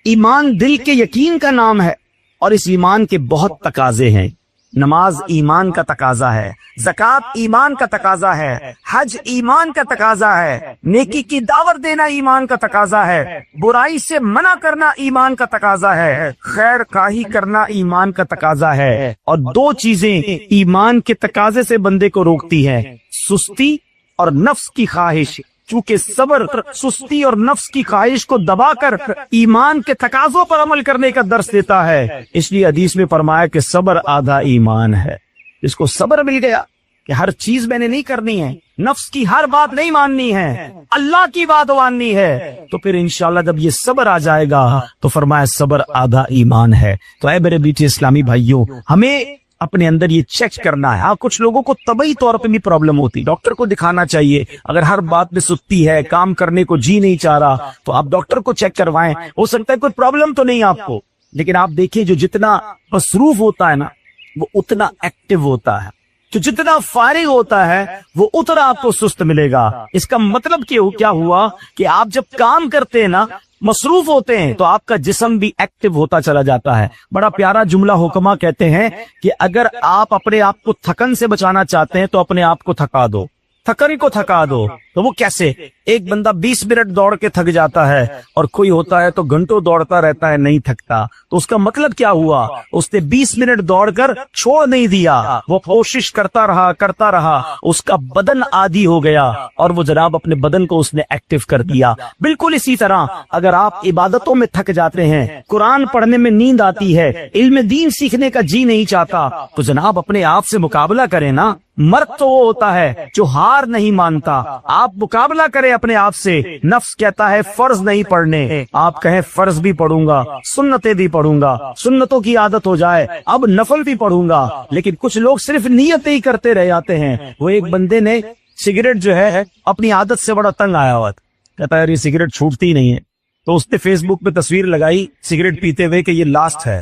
ایمان دل کے یقین کا نام ہے، اور اس ایمان کے بہت تقاضے ہیں۔ نماز ایمان کا تقاضا ہے، زکوٰۃ ایمان کا تقاضا ہے، حج ایمان کا تقاضا ہے، نیکی کی دعوت دینا ایمان کا تقاضا ہے، برائی سے منع کرنا ایمان کا تقاضا ہے، خیر خواہی کرنا ایمان کا تقاضا ہے۔ اور 2 چیزیں ایمان کے تقاضے سے بندے کو روکتی ہیں، سستی اور نفس کی خواہش۔ چونکہ صبر سستی اور نفس کی خواہش کو دبا کر ایمان کے تقاضوں پر عمل کرنے کا درس دیتا ہے، اس لیے حدیث میں فرمایا کہ صبر آدھا ایمان ہے۔ اس کو صبر مل گیا کہ ہر چیز میں نے نہیں کرنی ہے، نفس کی ہر بات نہیں ماننی ہے، اللہ کی بات ماننی ہے، تو پھر انشاءاللہ جب یہ صبر آ جائے گا تو فرمایا صبر آدھا ایمان ہے۔ تو اے میرے بیٹے اسلامی بھائیوں، ہمیں اپنے اندر یہ چیک کرنا ہے۔ کچھ لوگوں کو طبعی طور پہ بھی پرابلم ہوتی، ڈاکٹر کو دکھانا چاہیے۔ اگر ہر بات میں سستی ہے، کام کرنے کو جی نہیں چاہ رہا، تو آپ ڈاکٹر کو چیک کروائیں، ہو سکتا ہے کوئی پرابلم تو نہیں آپ کو۔ لیکن آپ دیکھیں جو جتنا مصروف ہوتا ہے نا، وہ اتنا ایکٹیو ہوتا ہے، جو جتنا فارغ ہوتا ہے وہ اتنا آپ کو سست ملے گا۔ اس کا مطلب کیا ہوا کہ آپ جب کام کرتے ہیں نا، مصروف ہوتے ہیں، تو آپ کا جسم بھی ایکٹیو ہوتا چلا جاتا ہے۔ بڑا پیارا جملہ حکما کہتے ہیں کہ اگر آپ اپنے آپ کو تھکن سے بچانا چاہتے ہیں تو اپنے آپ کو تھکا دو، تھکن کو تھکا دو۔ تو وہ کیسے؟ ایک بندہ 20 منٹ دوڑ کے تھک جاتا ہے اور کوئی ہوتا ہے تو گھنٹوں دوڑتا رہتا ہے نہیں تھکتا. تو اس کا مطلب کیا ہوا؟ اس نے 20 منٹ دوڑ کر چھوڑ نہیں دیا, وہ کوشش کرتا رہا, اس کا بدن عادی ہو گیا اور وہ جناب اپنے بدن کو اس نے ایکٹیو کر دیا. بالکل اسی طرح اگر آپ عبادتوں میں تھک جاتے ہیں, قرآن پڑھنے میں نیند آتی ہے, علم دین سیکھنے کا جی نہیں چاہتا, تو جناب اپنے آپ سے مقابلہ کریں نا. مرد تو وہ ہوتا ہے جو ہار نہیں مانتا. آپ مقابلہ کریں اپنے آپ سے. نفس کہتا ہے فرض نہیں پڑھنے, آپ کہیں فرض بھی پڑھوں گا, سنتیں بھی پڑھوں گا, سنتوں کی عادت ہو جائے اب نفل بھی پڑھوں گا. لیکن کچھ لوگ صرف نیتیں ہی کرتے رہ جاتے ہیں. وہ ایک بندے نے سگریٹ جو ہے اپنی عادت سے بڑا تنگ آیا ہوا, کہتا ہے یہ سگریٹ چھوٹتی نہیں ہے, تو اس نے فیس بک پہ تصویر لگائی سگریٹ پیتے ہوئے کہ یہ لاسٹ ہے.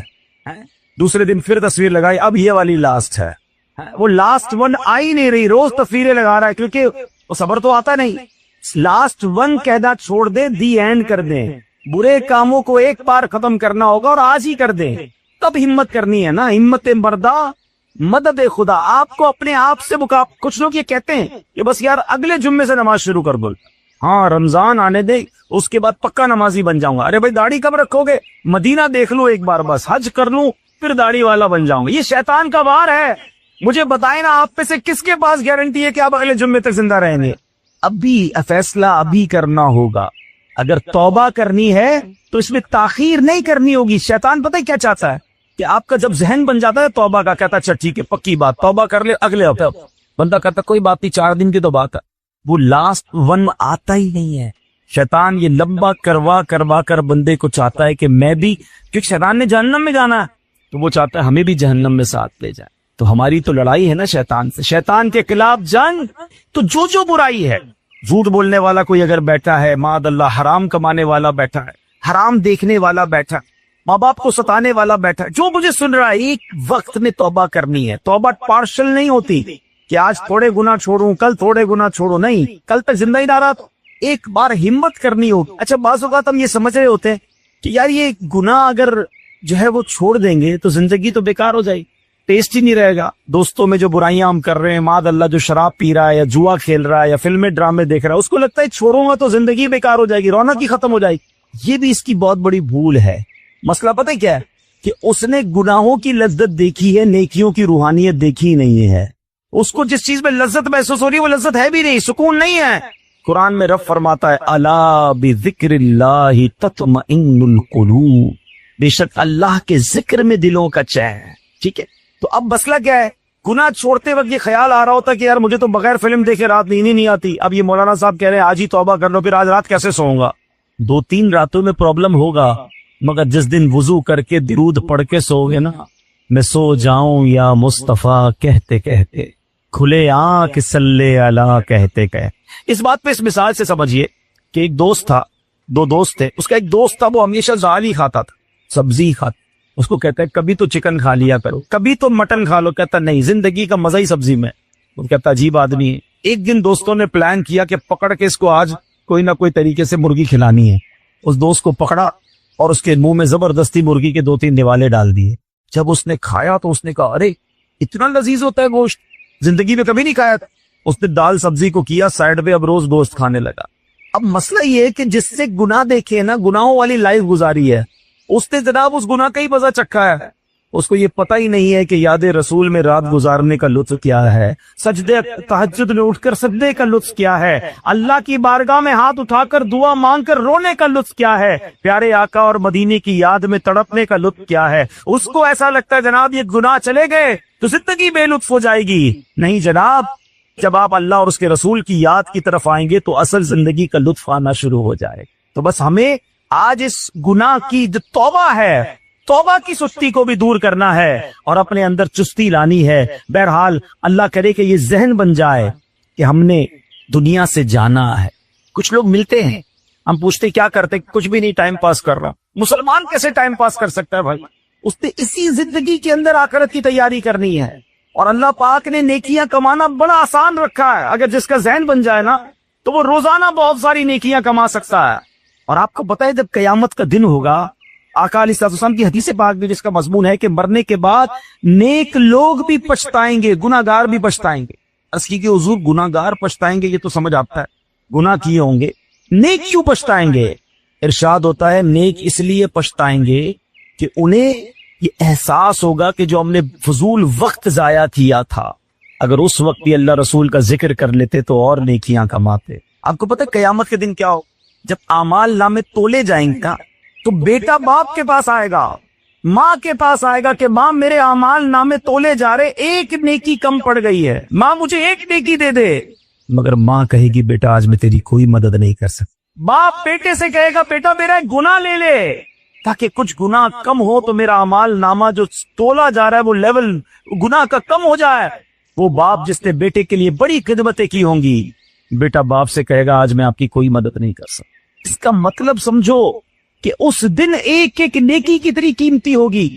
دوسرے دن پھر تصویر لگائی, اب یہ والی لاسٹ ہے. وہ لاسٹ ون آ ہی نہیں رہی, روز تصویریں لگا رہا ہے کیونکہ وہ صبر تو آتا نہیں. لاسٹ ون کہنا چھوڑ دیں, دی اینڈ کر دیں. برے کاموں کو ایک بار ختم کرنا ہوگا اور آج ہی کر دیں. تب ہمت کرنی ہے نا, ہمت مردہ مدد خدا. آپ کو اپنے آپ سے کچھ لوگ یہ کہتے ہیں کہ بس یار اگلے جمعے سے نماز شروع کر بول, ہاں رمضان آنے دے اس کے بعد پکا نمازی بن جاؤں گا. ارے بھائی داڑھی کب رکھو گے؟ مدینہ دیکھ لو ایک بار, بس حج کر لوں پھر داڑھی والا بن جاؤں گا. یہ شیطان کا وار ہے. مجھے بتائیں نا آپ پہ سے کس کے پاس گارنٹی ہے کہ آپ اگلے جمعے تک زندہ رہیں گے؟ ابھی فیصلہ ابھی کرنا ہوگا. اگر توبہ کرنی ہے تو اس میں تاخیر نہیں کرنی ہوگی. شیطان پتہ ہے کیا چاہتا ہے کہ آپ کا جب ذہن بن جاتا ہے توبہ کا, کہتا ہے اچھا ٹھیک ہے پکی بات, توبہ کر لے اگلے ہفتے. بندہ کہتا کوئی بات نہیں 4 دن کی تو بات ہے. وہ لاسٹ ون آتا ہی نہیں ہے. شیطان یہ لمبا کروا کر بندے کو چاہتا ہے کہ میں بھی, کیونکہ شیطان نے جہنم میں جانا ہے تو وہ چاہتا ہے ہمیں بھی جہنم میں ساتھ لے جائے. تو ہماری تو لڑائی ہے نا شیطان سے, شیطان کے خلاف جنگ. تو جو برائی ہے, جھوٹ بولنے والا کوئی اگر بیٹھا ہے, معاذ اللہ حرام کمانے والا بیٹھا ہے, حرام دیکھنے والا بیٹھا, ماں باپ کو ستانے والا بیٹھا, جو مجھے سن رہا ہے ایک وقت میں توبہ کرنی ہے. توبہ پارشل نہیں ہوتی کہ آج تھوڑے گناہ چھوڑوں کل تھوڑے گناہ چھوڑوں, نہیں, کل تک زندہ ہی نہ رہا تو ایک بار ہمت کرنی ہوگی. اچھا بعض اوقات ہم یہ سمجھ رہے ہوتے ہیں کہ یار یہ گناہ اگر جو ہے وہ چھوڑ دیں گے تو زندگی تو بیکار ہو جائے گی, ٹیسٹ ہی نہیں رہے گا. دوستوں میں جو برائیاں ہم کر رہے ہیں, معاذ اللہ جو شراب پی رہا ہے یا جوا کھیل رہا ہے یا فلمیں ڈرامے دیکھ رہا ہے, اس کو لگتا ہے چھوڑوں گا تو زندگی بیکار ہو جائے گی, رونق ہی ختم ہو جائے گی. یہ بھی اس کی بہت بڑی بھول ہے. مسئلہ پتہ کیا ہے کہ اس نے گناہوں کی لذت دیکھی ہے, نیکیوں کی روحانیت دیکھی نہیں ہے. اس کو جس چیز میں لذت محسوس ہو رہی ہے وہ لذت ہے بھی نہیں, سکون نہیں ہے. قرآن میں رب فرماتا ہے الا بذکر اللہ تطمئن القلوب, بے شک اللہ کے ذکر میں دلوں کا چین. ٹھیک ہے, تو اب مسئلہ کیا ہے, گناہ چھوڑتے وقت یہ خیال آ رہا ہوتا کہ یار مجھے تو بغیر فلم دیکھے رات نیند ہی نہیں آتی. اب یہ مولانا صاحب کہہ رہے ہیں آج ہی توبہ کر لو, پھر آج رات کیسے سوؤں گا؟ 2-3 راتوں میں پرابلم ہوگا, مگر جس دن وضو کر کے درود پڑھ کے سو گے نا, میں سو جاؤں یا مصطفیٰ کہتے کہتے, کھلے آنکھ صلی اللہ کہتے کہتے. اس بات پہ اس مثال سے سمجھیے کہ ایک دوست تھا, 2 دوست تھے. اس کا ایک دوست تھا وہ ہمیشہ دال ہی کھاتا تھا, سبزی کھاتا. اس کو کہتا ہے کبھی تو چکن کھا لیا کرو, کبھی تو مٹن کھا لو. کہتا نہیں, زندگی کا مزہ ہی سبزی میں. وہ کہتا عجیب آدمی ہے. ایک دن دوستوں نے پلان کیا کہ پکڑ کے اس کو آج کوئی نہ کوئی طریقے سے مرغی کھلانی ہے. اس دوست کو پکڑا اور اس کے منہ میں زبردستی مرغی کے 2-3 نوالے ڈال دیے. جب اس نے کھایا تو اس نے کہا ارے اتنا لذیذ ہوتا ہے گوشت, زندگی میں کبھی نہیں کھایا تھا. اس نے دال سبزی کو کیا سائڈ پہ, اب روز گوشت کھانے لگا. اب مسئلہ یہ ہے کہ جس سے گناہ دیکھے نا, گناہوں والی لائف گزاری ہے, اس نے جناب اس گناہ کا ہی مزہ چکھا ہے. اس کو یہ پتہ ہی نہیں ہے کہ یاد رسول میں رات گزارنے کا لطف کیا ہے, سجدے تہجد میں اٹھ کر سجدے کا لطف کیا ہے, اللہ کی بارگاہ میں ہاتھ اٹھا کر دعا مانگ کر رونے کا لطف کیا ہے, پیارے آقا اور مدینے کی یاد میں تڑپنے کا لطف کیا ہے. اس کو ایسا لگتا ہے جناب یہ گناہ چلے گئے تو زندگی بے لطف ہو جائے گی. نہیں جناب, جب آپ اللہ اور اس کے رسول کی یاد کی طرف آئیں گے تو اصل زندگی کا لطف آنا شروع ہو جائے. تو بس ہمیں آج اس گناہ کی جو توبہ ہے, توبہ کی سستی کو بھی دور کرنا ہے اور اپنے اندر چستی لانی ہے. بہرحال اللہ کرے کہ یہ ذہن بن جائے کہ ہم نے دنیا سے جانا ہے. کچھ لوگ ملتے ہیں, ہم پوچھتے کیا کرتے, کچھ بھی نہیں, ٹائم پاس کر رہا. مسلمان کیسے ٹائم پاس کر سکتا ہے بھائی؟ اس نے اسی زندگی کے اندر آخرت کی تیاری کرنی ہے. اور اللہ پاک نے نیکیاں کمانا بڑا آسان رکھا ہے. اگر جس کا ذہن بن جائے نا تو وہ روزانہ بہت ساری نیکیاں کما سکتا ہے. اور آپ کو پتہ ہے جب قیامت کا دن ہوگا, آقا علیہ السلام کی حدیث پاک میں جس کا مضمون ہے کہ مرنے کے بعد نیک لوگ بھی پچھتائیں گے, گناہگار بھی پچھتائیں گے. عرض کی کہ حضور گناہگار پچھتائیں گے, یہ تو سمجھ آتا ہے, گناہ کیے ہوں گے، نیک کیوں پچھتائیں گے؟ ارشاد ہوتا ہے نیک اس لیے پچھتائیں گے کہ انہیں یہ احساس ہوگا کہ جو ہم نے فضول وقت ضائع کیا تھا، اگر اس وقت بھی اللہ رسول کا ذکر کر لیتے تو اور نیکیاں کماتے۔ آپ کو پتہ ہے قیامت کے دن کیا ہو؟ جب اعمال نامے تولے جائیں گے تو بیٹا باپ کے پاس آئے گا، ماں کے پاس آئے گا کہ ماں میرے اعمال نامے تولے جا رہے، ایک نیکی کم پڑ گئی ہے، ماں مجھے ایک نیکی دے دے۔ مگر ماں کہے گی بیٹا آج میں تیری کوئی مدد نہیں کر سکتا۔ باپ بیٹے سے کہے گا بیٹا میرا ایک گناہ لے لے تاکہ کچھ گناہ کم ہو تو میرا اعمال نامہ جو تولا جا رہا ہے وہ لیول گناہ کا کم ہو جائے۔ وہ باپ جس نے بیٹے کے لیے بڑی خدمتیں کی ہوں گی، بیٹا باپ سے کہے گا آج میں آپ کی کوئی مدد نہیں کر سکتا۔ اس کا مطلب سمجھو کہ اس دن ایک ایک نیکی کتنی قیمتی ہوگی۔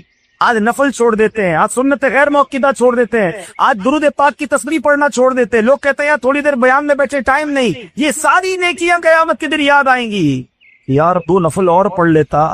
آج نفل چھوڑ دیتے ہیں، آج سنت غیر موقدہ چھوڑ دیتے ہیں، آج درود پاک کی تسبیح پڑھنا چھوڑ دیتے ہیں، لوگ کہتے ہیں یار تھوڑی دیر بیان میں بیٹھے ٹائم نہیں، یہ ساری نیکیاں قیامت کے دن یاد آئیں گی۔ یار 2 نفل اور پڑھ لیتا،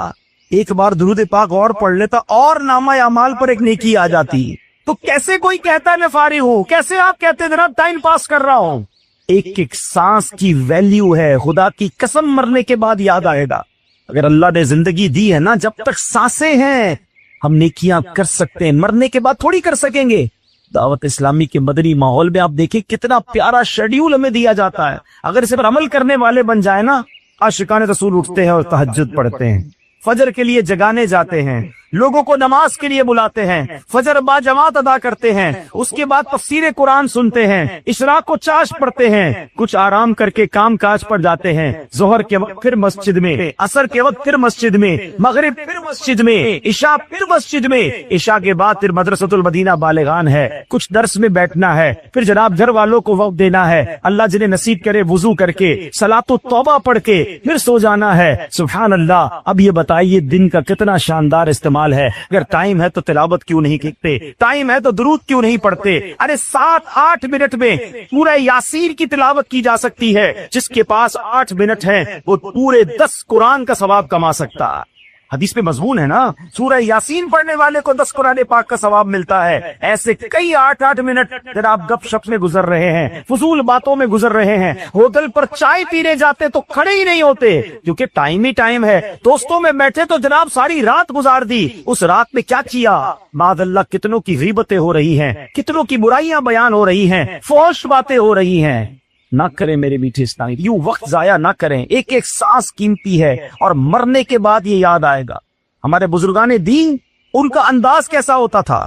ایک بار درود پاک اور پڑھ لیتا اور نامہ اعمال پر ایک نیکی آ جاتی۔ تو کیسے کوئی کہتا ہے میں فارغ ہوں؟ کیسے آپ کہتے ہیں جناب ٹائم پاس کر رہا ہوں؟ ایک ایک سانس کی ویلیو ہے، خدا کی قسم مرنے کے بعد یاد آئے گا۔ اگر اللہ نے زندگی دی ہے نا، جب تک سانسیں ہیں ہم نیکیاں کر سکتے ہیں، مرنے کے بعد تھوڑی کر سکیں گے۔ دعوت اسلامی کے مدنی ماحول میں آپ دیکھیں کتنا پیارا شیڈیول ہمیں دیا جاتا ہے، اگر اس پر عمل کرنے والے بن جائیں نا، عاشقان رسول اٹھتے ہیں اور تہجد پڑھتے ہیں، فجر کے لیے جگانے جاتے ہیں، لوگوں کو نماز کے لیے بلاتے ہیں، فجر با جماعت ادا کرتے ہیں، اس کے بعد تفسیر قرآن سنتے ہیں، اشراق کو چاش پڑھتے ہیں، کچھ آرام کر کے کام کاج پر جاتے ہیں، ظہر کے وقت پھر مسجد میں، عصر کے وقت پھر مسجد میں، مغرب پھر مسجد میں، عشاء پھر مسجد میں، عشاء کے بعد پھر مدرسۃ المدینہ بالغان ہے، کچھ درس میں بیٹھنا ہے، پھر جناب گھر والوں کو وقت دینا ہے، اللہ جنہیں نصیب کرے وضو کر کے صلاۃ و توبہ پڑھ کے پھر سو جانا ہے۔ سبحان اللہ۔ اب یہ بتائیے دن کا کتنا شاندار استعمال ہے۔ اگر ٹائم ہے تو تلاوت کیوں نہیں کرتے؟ ٹائم ہے تو درود کیوں نہیں پڑھتے؟ ارے 7-8 منٹ میں پورا یاسین کی تلاوت کی جا سکتی ہے، جس کے پاس 8 منٹ ہیں وہ پورے 10 قرآن کا ثواب کما سکتا ہے۔ حدیث پہ مضمون ہے نا، سورہ یاسین پڑھنے والے کو 10 قرآن پاک کا ثواب ملتا ہے۔ ایسے کئی 8-8 منٹ جناب گپ شپ میں گزر رہے ہیں، فضول باتوں میں گزر رہے ہیں، ہوٹل پر چائے پینے جاتے تو کھڑے ہی نہیں ہوتے کیونکہ ٹائم ہی ٹائم ہے، دوستوں میں بیٹھے تو جناب ساری رات گزار دی، اس رات میں کیا کیا؟ معاذ اللہ کتنوں کی غیبتیں ہو رہی ہیں، کتنوں کی برائیاں بیان ہو رہی ہیں، فحش باتیں ہو رہی ہیں۔ نہ کریں میرے میٹھے اسلامی، یوں وقت ضائع نہ کریں، ایک ایک سانس قیمتی ہے اور مرنے کے بعد یہ یاد آئے گا۔ ہمارے بزرگان دین ان کا انداز کیسا ہوتا تھا؟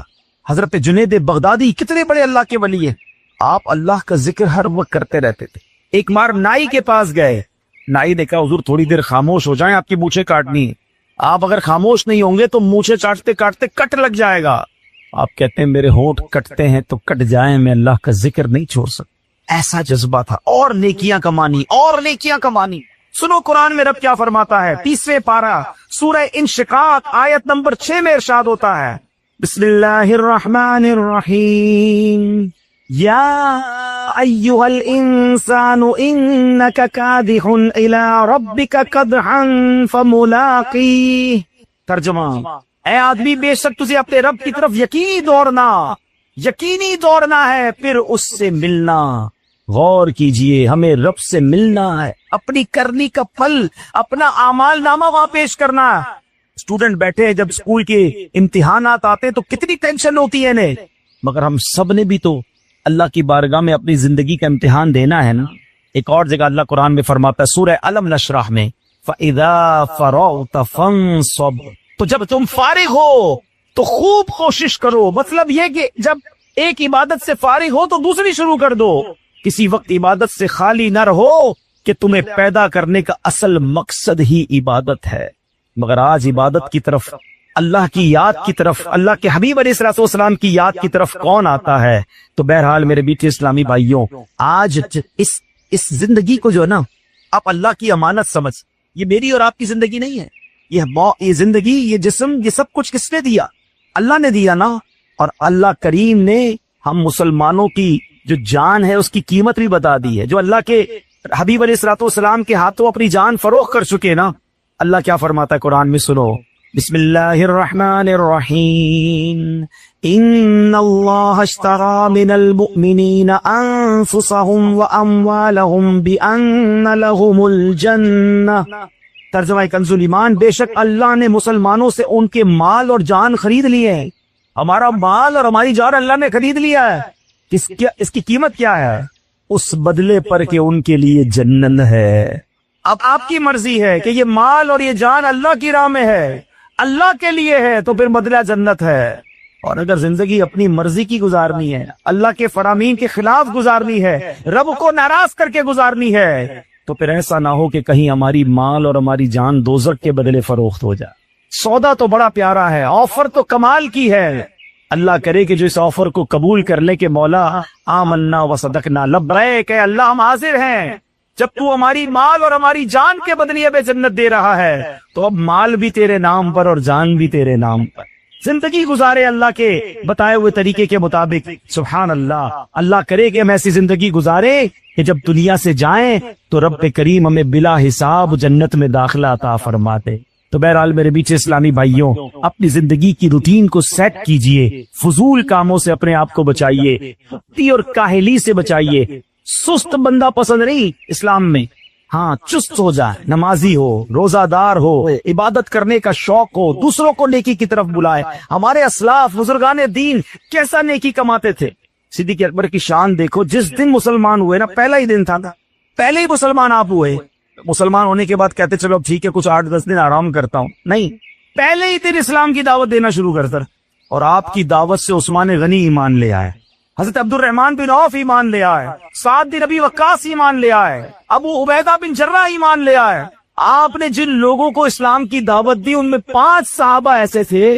حضرت جنید بغدادی کتنے بڑے اللہ کے ولی ہیں، آپ اللہ کا ذکر ہر وقت کرتے رہتے تھے۔ ایک بار نائی کے پاس گئے، نائی نے کہا حضور تھوڑی دیر خاموش ہو جائیں، آپ کی مونچھیں کاٹنی ہے۔ آپ اگر خاموش نہیں ہوں گے تو مونچھیں کاٹتے کاٹتے کٹ لگ جائے گا۔ آپ کہتے ہیں میرے ہونٹ کٹتے ہیں تو کٹ جائیں، میں اللہ کا ذکر نہیں چھوڑ سکتا۔ ایسا جذبہ تھا، اور نیکیاں کمانی، اور نیکیاں کمانی۔ سنو قرآن میں رب کیا فرماتا ہے، 30ویں پارہ سورہ انشقاق آیت نمبر 6 میں ارشاد ہوتا ہے، بسم اللہ الرحمن الرحیم، یا ایھا الانسان انک کادح الی ربک کدحا فملاقیہ۔ ترجمہ، اے آدمی بے شک تجھے اپنے رب کی طرف یقینی دوڑنا ہے، پھر اس سے ملنا۔ غور کیجئے، ہمیں رب سے ملنا ہے، اپنی کرنی کا پھل، اپنا اعمال نامہ وہاں پیش کرنا۔ اسٹوڈنٹ بیٹھے ہیں، جب اسکول کے امتحانات آتے ہیں تو کتنی ٹینشن ہوتی ہے انہیں، مگر ہم سب نے بھی تو اللہ کی بارگاہ میں اپنی زندگی کا امتحان دینا ہے نا۔ ایک اور جگہ اللہ قرآن میں فرماتا ہے سورہ علم نشرح میں، فَإِذَا فَرَغْتَ فَانصَبْ، تو جب تم فارغ ہو تو خوب کوشش کرو۔ مطلب یہ کہ جب ایک عبادت سے فارغ ہو تو دوسری شروع کر دو، کسی وقت عبادت سے خالی نہ رہو کہ تمہیں پیدا کرنے کا اصل مقصد ہی عبادت ہے۔ مگر آج عبادت کی طرف، اللہ کی یاد کی طرف، اللہ کے حبیب علیہ الصلوۃ والسلام کی یاد کی طرف کون آتا ہے؟ تو بہرحال میرے میٹھے اسلامی بھائیوں، آج اس زندگی کو جو ہے نا آپ اللہ کی امانت سمجھ، یہ میری اور آپ کی زندگی نہیں ہے، یہ زندگی، یہ جسم، یہ سب کچھ کس نے دیا؟ اللہ نے دیا نا۔ اور اللہ کریم نے ہم مسلمانوں کی جو جان ہے اس کی قیمت بھی بتا دی ہے، جو اللہ کے حبیب علیہ الصلوۃ والسلام کے ہاتھوں اپنی جان فروخت کر چکے نا۔ اللہ کیا فرماتا ہے قرآن میں، سنو، بسم اللہ الرحمن الرحیم ان اللہ اشترى من المؤمنین انفسهم واموالهم بان لهم الجنہ. ترجمہ کنز الایمان، بے شک اللہ نے مسلمانوں سے ان کے مال اور جان خرید لیے ہیں. ہمارا مال اور ہماری جان اللہ نے خرید لیا ہے. اس کی قیمت کیا ہے؟ اس بدلے پر کہ ان کے لیے جنت ہے. اب آپ کی مرضی ہے کہ یہ مال اور یہ جان اللہ کی راہ میں ہے، اللہ کے لیے ہے، تو پھر بدلہ جنت ہے. اور اگر زندگی اپنی مرضی کی گزارنی ہے، اللہ کے فرامین کے خلاف گزارنی ہے، رب کو ناراض کر کے گزارنی ہے، تو پھر ایسا نہ ہو کہ کہیں ہماری مال اور ہماری جان دوزخ کے بدلے فروخت ہو جائے. سودا تو بڑا پیارا ہے، آفر تو کمال کی ہے. اللہ کرے کہ جو اس آفر کو قبول کر لے کہ مولا آمنا وصدقنا لبیک، اے اللہ ہم حاضر ہیں. جب تو ہماری مال اور ہماری جان کے بدلے میں جنت دے رہا ہے تو اب مال بھی تیرے نام پر اور جان بھی تیرے نام پر. زندگی گزارے اللہ کے بتائے ہوئے طریقے کے مطابق. سبحان اللہ. اللہ کرے کہ ہم ایسی زندگی گزارے کہ جب دنیا سے جائیں تو رب کریم ہمیں بلا حساب جنت میں داخلہ عطا فرماتے. تو بہرحال میرے بیچ اسلامی بھائیوں، اپنی زندگی کی روٹین کو سیٹ کیجئے، فضول کاموں سے اپنے آپ کو بچائیے، سستی اور کاہلی سے بچائیے. سست بندہ پسند نہیں اسلام میں. ہاں، چست ہو جائے، نمازی ہو، روزہ دار ہو، عبادت کرنے کا شوق ہو، دوسروں کو نیکی کی طرف بلائے. ہمارے اسلاف بزرگان دین کیسا نیکی کماتے تھے. صدیق اکبر کی شان دیکھو. جس دن مسلمان ہوئے نا، پہلا ہی دن تھا، پہلے ہی مسلمان آپ ہوئے. مسلمان ہونے کے بعد کہتے چلو ٹھیک ہے کچھ 8-10 دن آرام کرتا ہوں، نہیں، پہلے ہی دن اسلام کی دعوت دینا شروع کرتا. اور آپ کی دعوت سے عثمان غنی ایمان لے آئے، حضرت عبد الرحمن بن عوف ایمان لے آئے، سعد بن ابی وقاص ایمان لے آئے، ابو عبیدہ بن جرہ ایمان لے آئے. آپ نے جن لوگوں کو اسلام کی دعوت دی ان میں 5 صحابہ ایسے تھے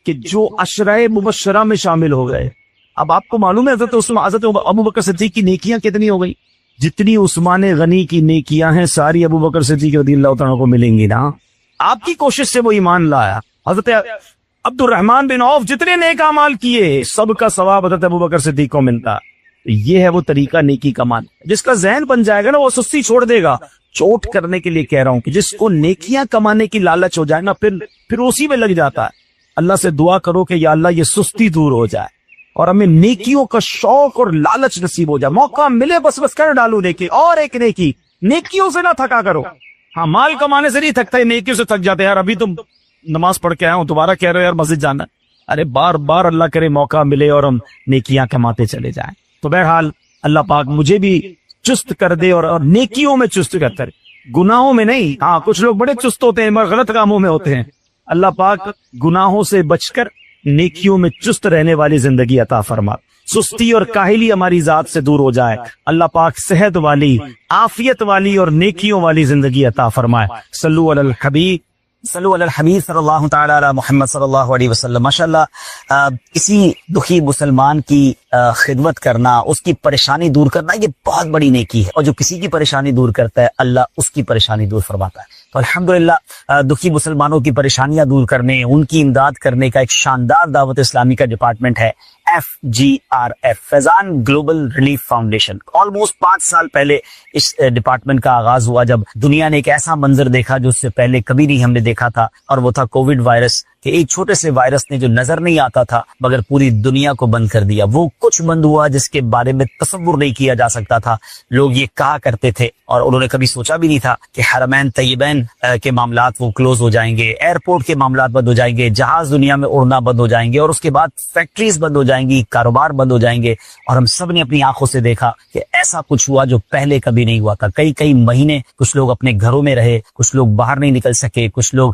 کہ جو عشرہ مبشرہ میں شامل ہو گئے. اب آپ کو معلوم ہے حضرت ابو بکر صدیق کی نیکیاں کتنی ہو گئی؟ جتنی عثمان غنی کی نیکیاں ہیں ساری ابو بکر صدیق رضی اللہ تعالیٰ کو ملیں گی نا. آپ کی کوشش سے وہ ایمان لایا. حضرت عبد الرحمن بن عوف جتنے نیک اعمال کیے سب کا ثواب حضرت ابو بکر صدیق کو ملتا. یہ ہے وہ طریقہ نیکی کمانے. جس کا ذہن بن جائے گا نا وہ سستی چھوڑ دے گا. چوٹ کرنے کے لیے کہہ رہا ہوں کہ جس کو نیکیاں کمانے کی لالچ ہو جائے نا پھر اسی میں لگ جاتا ہے. اللہ سے دعا کرو کہ یا اللہ یہ سستی دور ہو جائے اور ہمیں نیکیوں کا شوق اور لالچ نصیب ہو جائے. موقع ملے بس کر ڈالو نیکی. اور ایک نیکی، نیکیوں سے نہ تھکا کرو. ہاں، مال کمانے سے نہیں تھکتا، نیکیوں سے تھک جاتے. یار ابھی تم نماز پڑھ کے آیا ہوں، دوبارہ کہہ رہے ہو یار مسجد جانا. ارے بار بار اللہ کرے موقع ملے اور ہم نیکیاں کماتے چلے جائیں. تو بہرحال اللہ پاک مجھے بھی چست کر دے اور نیکیوں میں چست کر دے، گناہوں میں نہیں. ہاں، کچھ لوگ بڑے چست ہوتے ہیں مگر غلط کاموں میں ہوتے ہیں. اللہ پاک گناہوں سے بچ کر نیکیوں میں چست رہنے والی زندگی عطا فرما. سستی اور کاہلی ہماری ذات سے دور ہو جائے. اللہ پاک صحت والی، عافیت والی اور نیکیوں والی زندگی عطا فرمائے. صلو علی الحبیب صلی اللہ تعالی علی محمد صلی اللہ علیہ وسلم. ماشاءاللہ کسی دکھی مسلمان کی خدمت کرنا، اس کی پریشانی دور کرنا، یہ بہت بڑی نیکی ہے. اور جو کسی کی پریشانی دور کرتا ہے اللہ اس کی پریشانی دور فرماتا ہے. تو الحمدللہ دکھی مسلمانوں کی پریشانیاں دور کرنے، ان کی امداد کرنے کا ایک شاندار دعوت اسلامی کا ڈپارٹمنٹ ہے FGRF، فیضان گلوبل ریلیف فاؤنڈیشن. آلموسٹ 5 سال پہلے اس ڈپارٹمنٹ کا آغاز ہوا جب دنیا نے ایک ایسا منظر دیکھا جو اس سے پہلے کبھی نہیں ہم نے دیکھا تھا، اور وہ تھا کووڈ وائرس. کہ ایک چھوٹے سے وائرس نے جو نظر نہیں آتا تھا مگر پوری دنیا کو بند کر دیا. وہ کچھ بند ہوا جس کے بارے میں تصور نہیں کیا جا سکتا تھا. لوگ یہ کہا کرتے تھے اور انہوں نے کبھی سوچا بھی نہیں تھا کہ حرمین طیبین کے معاملات وہ کلوز ہو جائیں گے، ایئرپورٹ کے معاملات بند ہو جائیں گے، جہاز دنیا میں اڑنا بند ہو جائیں گے، اور اس کے بعد فیکٹریز بند ہو جائیں گی، کاروبار بند ہو جائیں گے. اور ہم سب نے اپنی آنکھوں سے دیکھا کہ ایسا کچھ ہوا جو پہلے کبھی نہیں ہوا تھا. کئی مہینے کچھ لوگ اپنے گھروں میں رہے، کچھ لوگ باہر نہیں نکل سکے، کچھ لوگ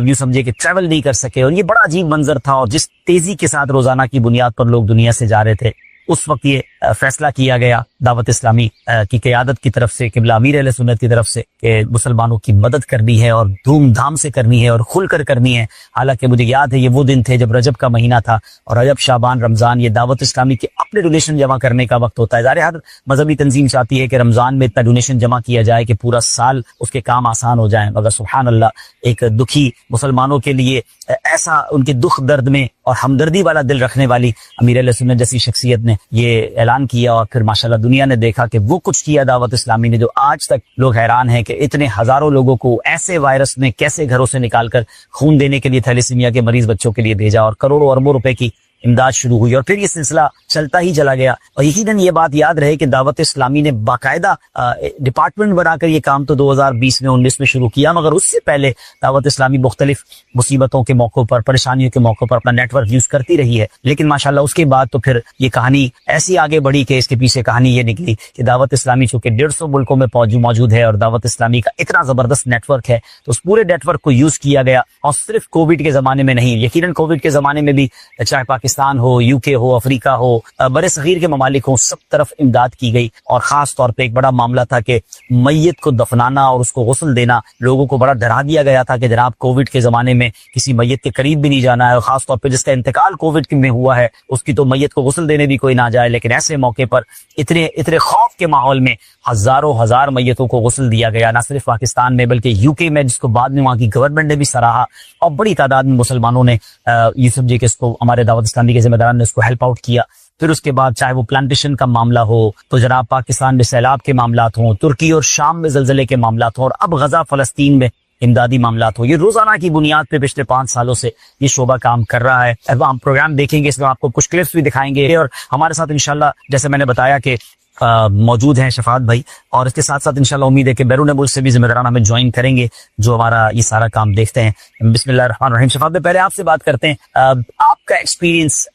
یوں سمجھے کہ ٹریول نہیں کر سکے. اور یہ بڑا عجیب منظر تھا. اور جس تیزی کے ساتھ روزانہ کی بنیاد پر لوگ دنیا سے جا رہے تھے، اس وقت یہ فیصلہ کیا گیا دعوت اسلامی کی قیادت کی طرف سے، قبلہ امیر اہل سنت کی طرف سے، کہ مسلمانوں کی مدد کرنی ہے اور دھوم دھام سے کرنی ہے اور کھل کر کرنی ہے. حالانکہ مجھے یاد ہے یہ وہ دن تھے جب رجب کا مہینہ تھا، اور رجب، شعبان، رمضان یہ دعوت اسلامی کے اپنے ڈونیشن جمع کرنے کا وقت ہوتا ہے. ظاہر ہر مذہبی تنظیم چاہتی ہے کہ رمضان میں اتنا ڈونیشن جمع کیا جائے کہ پورا سال اس کے کام آسان ہو جائیں. مگر سبحان اللہ، ایک دکھی مسلمانوں کے لیے ایسا ان کے دکھ درد میں اور ہمدردی والا دل رکھنے والی امیر اہل سنت جیسی شخصیت نے یہ اعلان اعلان کیا اور پھر ماشاءاللہ دنیا نے دیکھا کہ وہ کچھ کیا دعوت اسلامی نے جو آج تک لوگ حیران ہیں کہ اتنے ہزاروں لوگوں کو ایسے وائرس میں کیسے گھروں سے نکال کر خون دینے کے لیے تھیلیسیمیا کے مریض بچوں کے لیے بھیجا اور کروڑوں اربوں روپے کی امداد شروع ہوئی اور پھر یہ سلسلہ چلتا ہی چلا گیا. اور یقیناً یہ بات یاد رہے کہ دعوت اسلامی نے باقاعدہ ڈپارٹمنٹ بنا کر یہ کام تو 2020 میں 19 میں شروع کیا, مگر اس سے پہلے دعوت اسلامی مختلف مصیبتوں کے موقعوں پر, پریشانیوں کے موقعوں پر اپنا نیٹ ورک یوز کرتی رہی ہے. لیکن ماشاءاللہ اس کے بعد تو پھر یہ کہانی ایسی آگے بڑھی کہ اس کے پیچھے کہانی یہ نکلی کہ دعوت اسلامی چونکہ 150 ملکوں میں موجود ہے اور دعوت اسلامی کا اتنا زبردست نیٹ ورک ہے تو اس پورے نیٹ ورک کو یوز کیا گیا. اور صرف کووڈ کے زمانے میں نہیں, یقیناً کووڈ کے زمانے میں بھی چاہے پاکستان ہو, یو کے ہو, افریقہ ہو, برے صغیر کے ممالک ہوں, سب طرف امداد کی گئی. اور خاص طور پہ ایک بڑا معاملہ تھا کہ میت کو دفنانا اور اس کو غسل دینا. لوگوں کو بڑا ڈرا دیا گیا تھا کہ جناب کووڈ کے زمانے میں کسی میت کے قریب بھی نہیں جانا ہے, اور خاص طور پہ جس کا انتقال کووڈ میں ہوا ہے اس کی تو میت کو غسل دینے بھی کوئی نہ جائے. لیکن ایسے موقع پر اتنے خوف کے ماحول میں ہزار میتوں کو غسل دیا گیا, نہ صرف پاکستان میں بلکہ یو کے میں, جس کو بعد میں وہاں کی گورنمنٹ نے بھی سراہا. اور بڑی تعداد میں مسلمانوں نے یہ سمجھے کہ اس کو ہمارے دعوت اسلامی کے ذمہ داران نے اس کو ہیلپ آؤٹ کیا. پھر اس کے بعد چاہے وہ پلانٹیشن کا معاملہ ہو, تو جناب پاکستان میں سیلاب کے معاملات ہوں, ترکی اور شام میں زلزلے کے معاملات ہوں, اور اب غزہ فلسطین میں امدادی معاملات ہوں. یہ روزانہ کی بنیاد پہ پچھلے 5 سالوں سے یہ شعبہ کام کر رہا ہے. اب ہم پروگرام دیکھیں گے, اس میں آپ کو کچھ کلپس بھی دکھائیں گے, اور ہمارے ساتھ انشاءاللہ جیسے میں نے بتایا کہ موجود ہیں شفاعت بھائی, اور اس کے ساتھ ساتھ انشاءاللہ امید ہے کہ بیرون ملک سے بھی ذمہ داران ہمیں جوائن کریں گے جو ہمارا یہ سارا کام دیکھتے ہیں. بسم اللہ الرحمن الرحیم. شفاعت بھائی, پہلے آپ سے بات کرتے ہیں, آپ کا ایکسپیرینس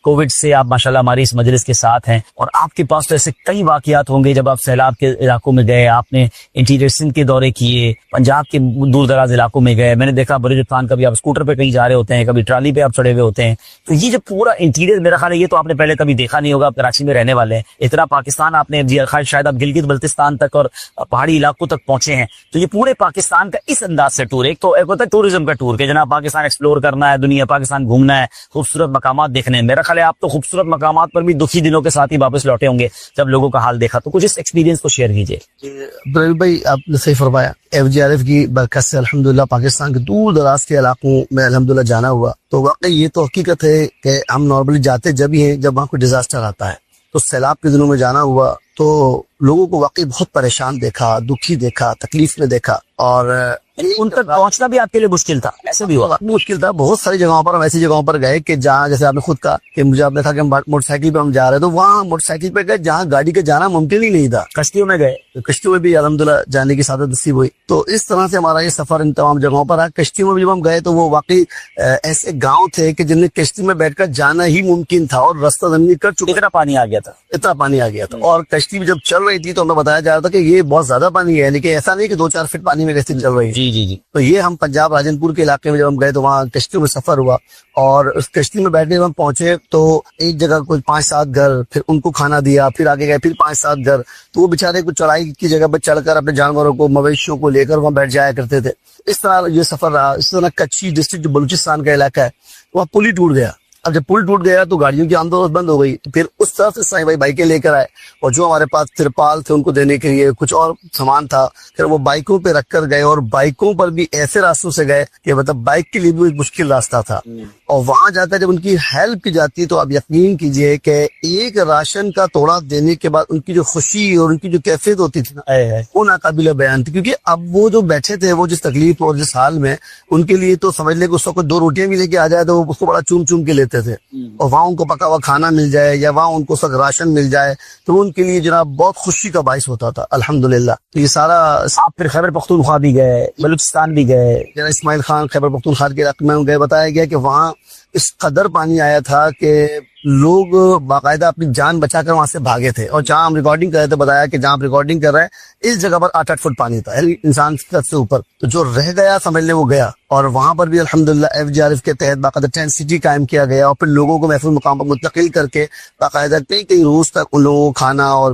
کووڈ سے, آپ ماشاءاللہ ہماری اس مجلس کے ساتھ ہیں, اور آپ کے پاس تو ایسے کئی واقعات ہوں گے جب آپ سیلاب کے علاقوں میں گئے, آپ نے انٹیریئر سندھ کے دورے کیے, پنجاب کے دور دراز علاقوں میں گئے. میں نے دیکھا برج خان کبھی آپ اسکوٹر پہ کہیں جا رہے ہوتے ہیں, کبھی ٹرالی پہ آپ چڑھے ہوئے ہوتے ہیں. تو یہ جو پورا انٹیریئر, میرا خیال ہے یہ تو آپ نے پہلے کبھی دیکھا نہیں ہوگا, آپ کراچی میں رہنے والے ہیں, اتنا پاکستان آپ نے, شاید آپ گلگت بلتستان تک اور پہاڑی علاقوں تک پہنچے ہیں. تو یہ پورے پاکستان کا اس انداز سے ٹور, ایک ہوتا ہے ٹوریزم کا ٹور کہ جناب پاکستان ایکسپلور کرنا ہے, دنیا پاکستان گھومنا ہے, خوبصورت مقامات دیکھنے ہیں. میرا خیال ہے آپ تو خوبصورت مقامات پر بھی دکھی دنوں کے ساتھ ہی واپس لوٹے ہوں گے جب لوگوں کا حال دیکھا. تو کچھ اس ایکسپیرینس کو شیئر کیجیے. عبدالعزیز بھائی, آپ نے صحیح فرمایا. FGRF کی برکت سے الحمدللہ پاکستان کے دور دراز کے علاقوں میں الحمدللہ جانا ہوا. تو واقعی یہ تو حقیقت ہے کہ ہم نارملی جاتے جب ہی ہیں جب وہاں کوئی ڈیزاسٹر آتا ہے. تو سیلاب کے دنوں میں جانا ہوا تو لوگوں کو واقعی بہت پریشان دیکھا, دکھی دیکھا, تکلیف میں دیکھا, اور ان تک پہنچنا بھی آپ کے لیے مشکل تھا, ایسے بھی ہوا مشکل تھا. بہت ساری جگہوں پر ہم ایسی جگہوں پر گئے کہ جہاں جیسے آپ نے خود کہا کہ مجھے آپ نے کہا کہ موٹر سائیکل پہ ہم جا رہے ہیں, تو وہاں موٹر سائیکل پہ گئے جہاں گاڑی کے جانا ممکن ہی نہیں تھا. کشتیوں میں گئے, کشتیوں میں بھی الحمدللہ جانے کی سعادت نصیب ہوئی. تو اس طرح سے ہمارا یہ سفر ان تمام جگہوں پر ہے. کشتیوں میں بھی جب ہم گئے تو وہ واقعی ایسے گاؤں تھے کہ جن میں کشتی میں بیٹھ کر جانا ہی ممکن تھا, اور راستہ زمین کر چکا, اتنا پانی آ گیا تھا, اتنا پانی آ گیا تھا. اور کشتی بھی جب چل رہی تھی تو ہمیں بتایا جا رہا تھا کہ یہ بہت زیادہ پانی ہے, لیکن ایسا نہیں کہ 2-4 فٹ پانی میں کشتی چل رہی ہے. جی. تو یہ ہم پنجاب راجن پور کے علاقے میں جب ہم گئے تو وہاں کشتیوں میں سفر ہوا, اور اس کشتی میں بیٹھنے جب ہم پہنچے تو ایک جگہ کوئی 5-7 گھر, پھر ان کو کھانا دیا, پھر آگے گئے پھر 5-7 گھر. تو وہ بےچارے کچھ چڑھائی کی جگہ پہ چڑھ کر اپنے جانوروں کو, مویشیوں کو لے کر وہاں بیٹھ جایا کرتے تھے. اس طرح یہ سفر رہا. اس طرح کچھی ڈسٹرکٹ جو بلوچستان کا علاقہ ہے وہاں پل ہی ٹوٹ گیا. اب جب پل ٹوٹ گیا تو گاڑیوں کی آمد و رفت بند ہو گئی. پھر اس طرف سے سائیں بھائی بائکیں لے کر آئے, اور جو ہمارے پاس ترپال تھے ان کو دینے کے لیے کچھ اور سامان تھا, پھر وہ بائکوں پہ رکھ کر گئے. اور بائکوں پر بھی ایسے راستوں سے گئے کہ مطلب بائک کے لیے بھی ایک مشکل راستہ تھا. اور وہاں جا کر جب ان کی ہیلپ کی جاتی تو آپ یقین کیجئے کہ ایک راشن کا توڑا دینے کے بعد ان کی جو خوشی اور ان کی جو کیفیت ہوتی تھی نا, وہ ناقابل بیان تھی. کیونکہ اب وہ جو بیٹھے تھے, وہ جس تکلیف اور جس حال میں, ان کے لیے تو سمجھ لے کہ اس وقت 2 روٹیاں بھی لے کے آ جائے تو وہ اس کو بڑا چوم چوم کے لیتے تھے, اور وہاں ان کو پکا ہوا کھانا مل جائے یا وہاں ان کو سخت راشن مل جائے تو ان کے لیے جناب بہت خوشی کا باعث ہوتا تھا الحمدللہ. تو یہ سارا. آپ پھر خیبر پختونخوا بھی گئے, بلوچستان بھی گئے, اسماعیل خان خیبر پختونخوا کے علاقے میں گئے. بتایا گیا کہ وہاں اس قدر پانی آیا تھا کہ لوگ باقاعدہ اپنی جان بچا کر وہاں سے بھاگے تھے. اور جہاں ہم ریکارڈنگ کر رہے تھے بتایا کہ جہاں ہم ریکارڈنگ کر رہے ہیں اس جگہ پر 8-8 فٹ پانی تھا, انسان کی قد سے اوپر. تو جو رہ گیا سمجھ لیں وہ گیا. اور وہاں پر بھی الحمدللہ FGRF کے تحت باقاعدہ ٹینٹ سٹی قائم کیا گیا, اور پھر لوگوں کو محفوظ مقام پر منتقل کر کے باقاعدہ کئی روز تک ان لوگوں کو کھانا اور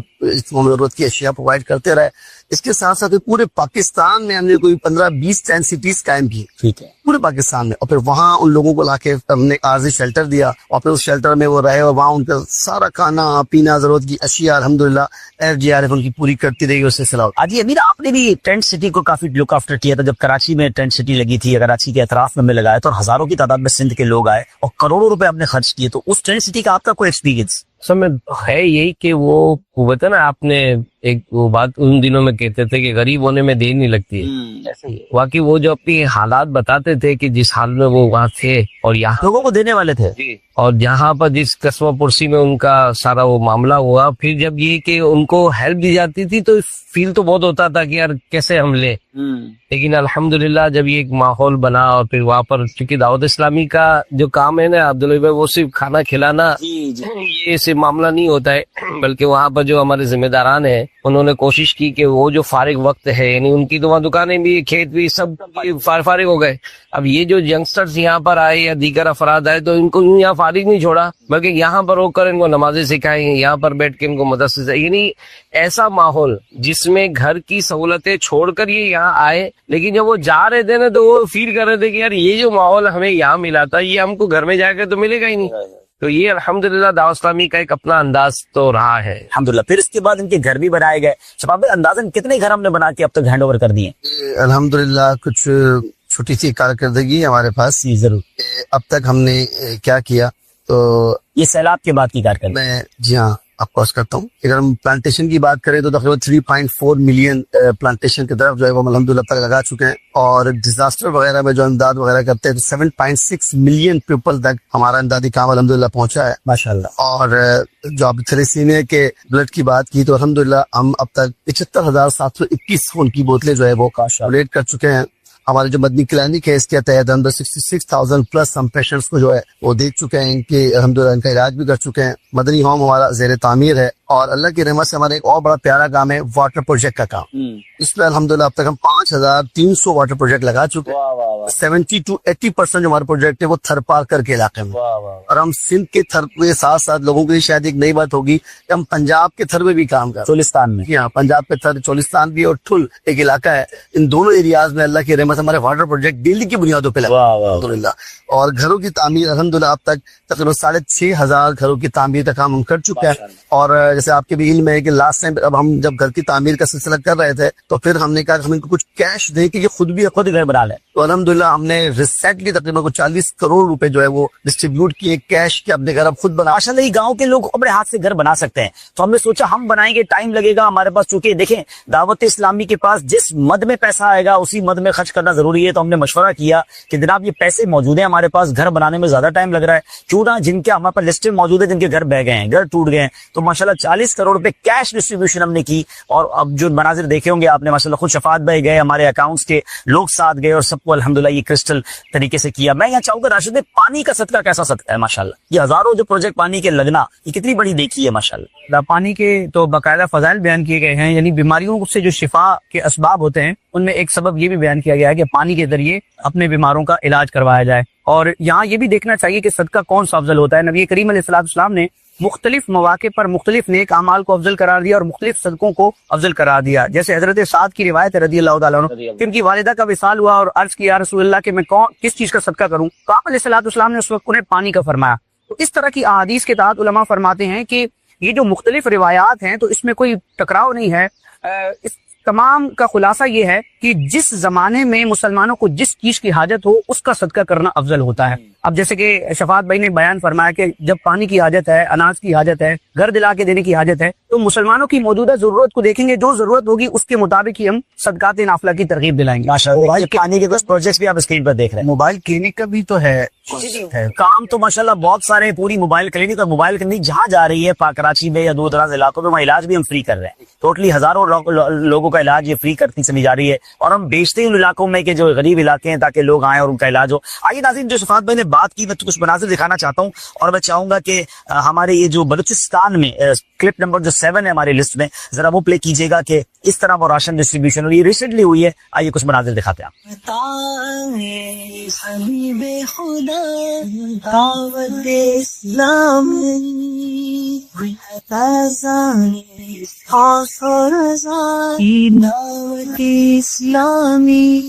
ضرورت کی اشیاء پرووائڈ کرتے رہے. اس کے ساتھ ساتھ پورے پاکستان میں ہم نے کوئی 15-20 ٹینٹ سٹیز قائم کی, ٹھیک ہے, پورے پاکستان میں. اور پھر وہاں ان لوگوں کو لا کے ہم نے عارضی شیلٹر دیا, اور پھر اس شیلٹر میں وہ رہے, اور وہاں ان کا سارا کھانا پینا ضرورت کی اشیاء الحمدللہ FGRF ان کی پوری کرتی رہی. اس سلسلہ جی امیر, آپ نے بھی ٹینٹ سٹی کو کافی لک آفٹر کیا تھا جب کراچی میں ٹینٹ سٹی لگی تھی, کراچی کے اطراف میں لگایا تو ہزاروں کی تعداد میں سندھ کے لوگ آئے اور کروڑوں روپے آپ نے خرچ کیے. تو اس ٹینٹ سٹی کا آپ کا کوئی ایکسپیرینس؟ سب میں ہے یہی کہ وہ بتا نا آپ نے ایک وہ بات ان دنوں میں کہتے تھے کہ غریب ہونے میں دیر نہیں لگتی ہے. واقعی وہ جو اپنی حالات بتاتے تھے کہ جس حال میں وہ وہاں تھے اور یہاں لوگوں کو دینے والے تھے. اور جہاں پر جس قصبہ پرسی میں ان کا سارا وہ معاملہ ہوا, پھر جب یہ کہ ان کو ہیلپ دی جاتی تھی تو فیل تو بہت ہوتا تھا کہ یار کیسے ہم لیں, لیکن الحمدللہ جب یہ ایک ماحول بنا اور پھر وہاں پر چونکہ دعوت اسلامی کا جو کام ہے نا عبداللہ بھائی, وہ صرف کھانا کھلانا یہ صرف معاملہ نہیں ہوتا ہے, بلکہ وہاں پر جو ہمارے ذمہ داران ہیں انہوں نے کوشش کی کہ وہ جو فارغ وقت ہے, یعنی ان کی تو وہاں دکانیں بھی کھیت بھی سب فارغ ہو گئے. اب یہ جو ینگسٹرز یہاں پر آئے یا دیگر افراد آئے تو ان کو یہاں فارغ نہیں چھوڑا, بلکہ یہاں پر ہو کر ان کو نمازیں سکھائیں, یہاں پر بیٹھ کے ان کو مدرسے, یعنی ایسا ماحول جس میں گھر کی سہولتیں چھوڑ کر یہ یہاں آئے, لیکن جب وہ جا رہے تھے نا تو وہ فیل کر رہے تھے کہ یار یہ جو ماحول ہمیں یہاں ملا تھا یہ ہم کو گھر میں جا کر تو ملے گا ہی نہیں. تو یہ الحمدللہ دعوت اسلامی کا ایک اپنا انداز تو رہا ہے الحمدللہ. پھر اس کے بعد ان کے گھر بھی بنائے گئے. شفاف بھائی اندازاً کتنے گھر ہم نے بنا کے اب تک ہینڈ اوور کر دیے؟ الحمدللہ کچھ چھوٹی سی کارکردگی ہمارے پاس. جی ضرور. اب تک ہم نے کیا کیا تو یہ سیلاب کے بعد کی کارکردگی میں جی ہاں آپ کو کرتا ہوں. اگر ہم پلانٹیشن کی بات کریں تو تقریباً 3.4 ملین پلانٹیشن کی طرف جو ہے وہ الحمدللہ تک لگا چکے ہیں, اور ڈیزاسٹر وغیرہ میں جو امداد وغیرہ کرتے ہیں تو 7.6 ملین پیپل تک ہمارا امدادی کام الحمدللہ پہنچا ہے ماشاءاللہ. اور جو آپ تھیلیسیمیا کے بلڈ کی بات کی تو الحمدللہ ہم اب تک 75,721 خون کی بوتلیں جو ہے وہ ڈونیٹ کر چکے ہیں. ہمارے جو مدنی کلینک ہے اس کے تحت 66,000 پلس ہم پیشنٹس کو جو ہے وہ دیکھ چکے ہیں کہ الحمدللہ ان کا علاج بھی کر چکے ہیں. مدنی ہوم ہمارا زیر تعمیر ہے, اور اللہ کی رحمت سے ہمارا ایک اور بڑا پیارا کام ہے واٹر پروجیکٹ کا کام. اس پہ الحمدللہ اب تک ہم 5,300 واٹر پروجیکٹ لگا چکے ہیں. 70 to 80% جو ہمارا پروجیکٹ ہے وہ تھر پار کر کے علاقے میں, اور ہم سندھ کے تھر کے ساتھ ساتھ لوگوں کے لیے شاید ایک نئی بات ہوگی کہ ہم پنجاب کے تھر میں بھی کام کر رہے ہیں. چولستان میں جی ہاں, پنجاب کے تھر چولستان بھی اور ٹھل ایک علاقہ ہے. ان دونوں ایریاز میں اللہ کی رحمت ہمارے واٹر پروجیکٹ ڈیلی کی بنیادوں پہ لگا الحمدللہ. اور گھروں کی تعمیر الحمدللہ اب تک تقریباً 6,500 گھروں کی تعمیر کا کام ہم کر چکے ہیں. اور جیسے آپ کے بھی علم ہے کہ لاسٹ ٹائم اب ہم جب گھر کی تعمیر کا سلسلہ کر رہے تھے تو پھر ہم نے کہا کہ ہم ان کو کچھ کیش دیں کہ یہ خود گھر بنا لیں. تو الحمدللہ ہم نے ریسنٹلی تقریباً 40 کروڑ روپے جو ہے وہ ڈسٹریبیوٹ کیے کیش کے اپنے گھر اب خود بنا. ماشاءاللہ یہ گاؤں کے لوگ اپنے ہاتھ سے گھر بنا سکتے ہیں, تو ہم نے سوچا ہم بنائیں گے, ٹائم لگے گا ہمارے پاس, چونکہ دیکھیں دعوت اسلامی کے پاس جس مد میں پیسہ آئے گا اسی مد میں خرچ کرنا ضروری ہے. تو ہم نے مشورہ کیا کہ جناب یہ پیسے موجود ہیں ہمارے پاس, گھر بنانے میں زیادہ ٹائم لگ رہا ہے, کیوں نہ جن کے ہمارے پاس لسٹ موجود ہے جن کے گھر بہ گئے ہیں, گھر ٹوٹ گئے ہیں, تو ماشاءاللہ 40 کروڑ روپے کیش ڈسٹریبیوشن ہم نے کی. اور اب جو مناظر دیکھے ہوں گے آپ نے ماشاءاللہ, خود شفاعت بھائی گئے, ہمارے اکاؤنٹس کے لوگ ساتھ گئے, اور سب کو الحمدللہ یہ کرسٹل طریقے سے کیا. میں یہاں چاہوں گا راشد, پانی کا صدقہ کیسا صدقہ ہے ماشاءاللہ, یہ ہزاروں جو پروجیکٹ پانی کے لگنا یہ کتنی بڑی دیکھی ہے ماشاءاللہ. پانی کے تو باقاعدہ فضائل بیان کیے گئے ہیں, یعنی بیماریوں سے جو شفا کے اسباب ہوتے ہیں ان میں ایک سبب یہ بھی بیان کیا گیا ہے کہ پانی کے ذریعے اپنے بیماروں کا علاج کروایا جائے. اور یہاں یہ بھی دیکھنا چاہیے کہ صدقہ کون سا افضل ہوتا ہے. نبی کریم علیہ السلام نے مختلف مواقع پر مختلف نیک اعمال کو افضل قرار دیا اور مختلف صدقوں کو افضل قرار دیا. جیسے حضرت سعد کی روایت ہے رضی اللہ تعالیٰ عنہ کہ ان کی والدہ کا وصال ہوا اور عرض کیا رسول اللہ کہ میں کس چیز کا صدقہ کروں. تو آپ علیہ السلام نے اس وقت انہیں پانی کا فرمایا. تو اس طرح کی احادیث کے تحت علماء فرماتے ہیں کہ یہ جو مختلف روایات ہیں تو اس میں کوئی ٹکراؤ نہیں ہے. اس تمام کا خلاصہ یہ ہے کہ جس زمانے میں مسلمانوں کو جس چیز کی حاجت ہو اس کا صدقہ کرنا افضل ہوتا ہے. اب جیسے کہ شفاعت بھائی نے بیان فرمایا کہ جب پانی کی حاجت ہے, اناج کی حاجت ہے, گھر دلا کے دینے کی حاجت ہے, تو مسلمانوں کی موجودہ ضرورت کو دیکھیں گے, جو ضرورت ہوگی اس کے مطابق ہی ہم صدقات نافلہ کی ترغیب دلائیں گے. موبائل پانی کے کچھ پروجیکٹس بھی آپ اسکرین پر دیکھ رہے ہیں. موبائل کلینک کا بھی تو ہے کام تو ماشاءاللہ بہت سارے, پوری موبائل کلینک, اور موبائل کلینک جہاں جا رہی ہے کراچی میں یا دور دراز علاقوں میں, وہاں علاج بھی ہم فری کر رہے ہیں. ٹوٹلی ہزاروں لوگوں کا علاج یہ فری کرتی چلی جا رہی ہے, اور ہم بیچتے ہیں ان علاقوں میں کہ جو غریب علاقے ہیں تاکہ لوگ آئیں اور ان کا علاج ہو. آئیے ناظرین, جو شفاعت بھائی نے بات کی میں کچھ مناظر دکھانا چاہتا ہوں, اور میں چاہوں گا کہ ہمارے یہ جو بلوچستان میں کلپ نمبر جو 7 ہے ہمارے لسٹ میں, ذرا وہ پلے کیجیے گا کہ اس طرح وہ راشن ڈسٹریبیوشن, اور یہ ریسنٹلی ہوئی ہے. آئیے کچھ مناظر دکھاتے ہیں. دعوت اسلام دعوت اسلامی.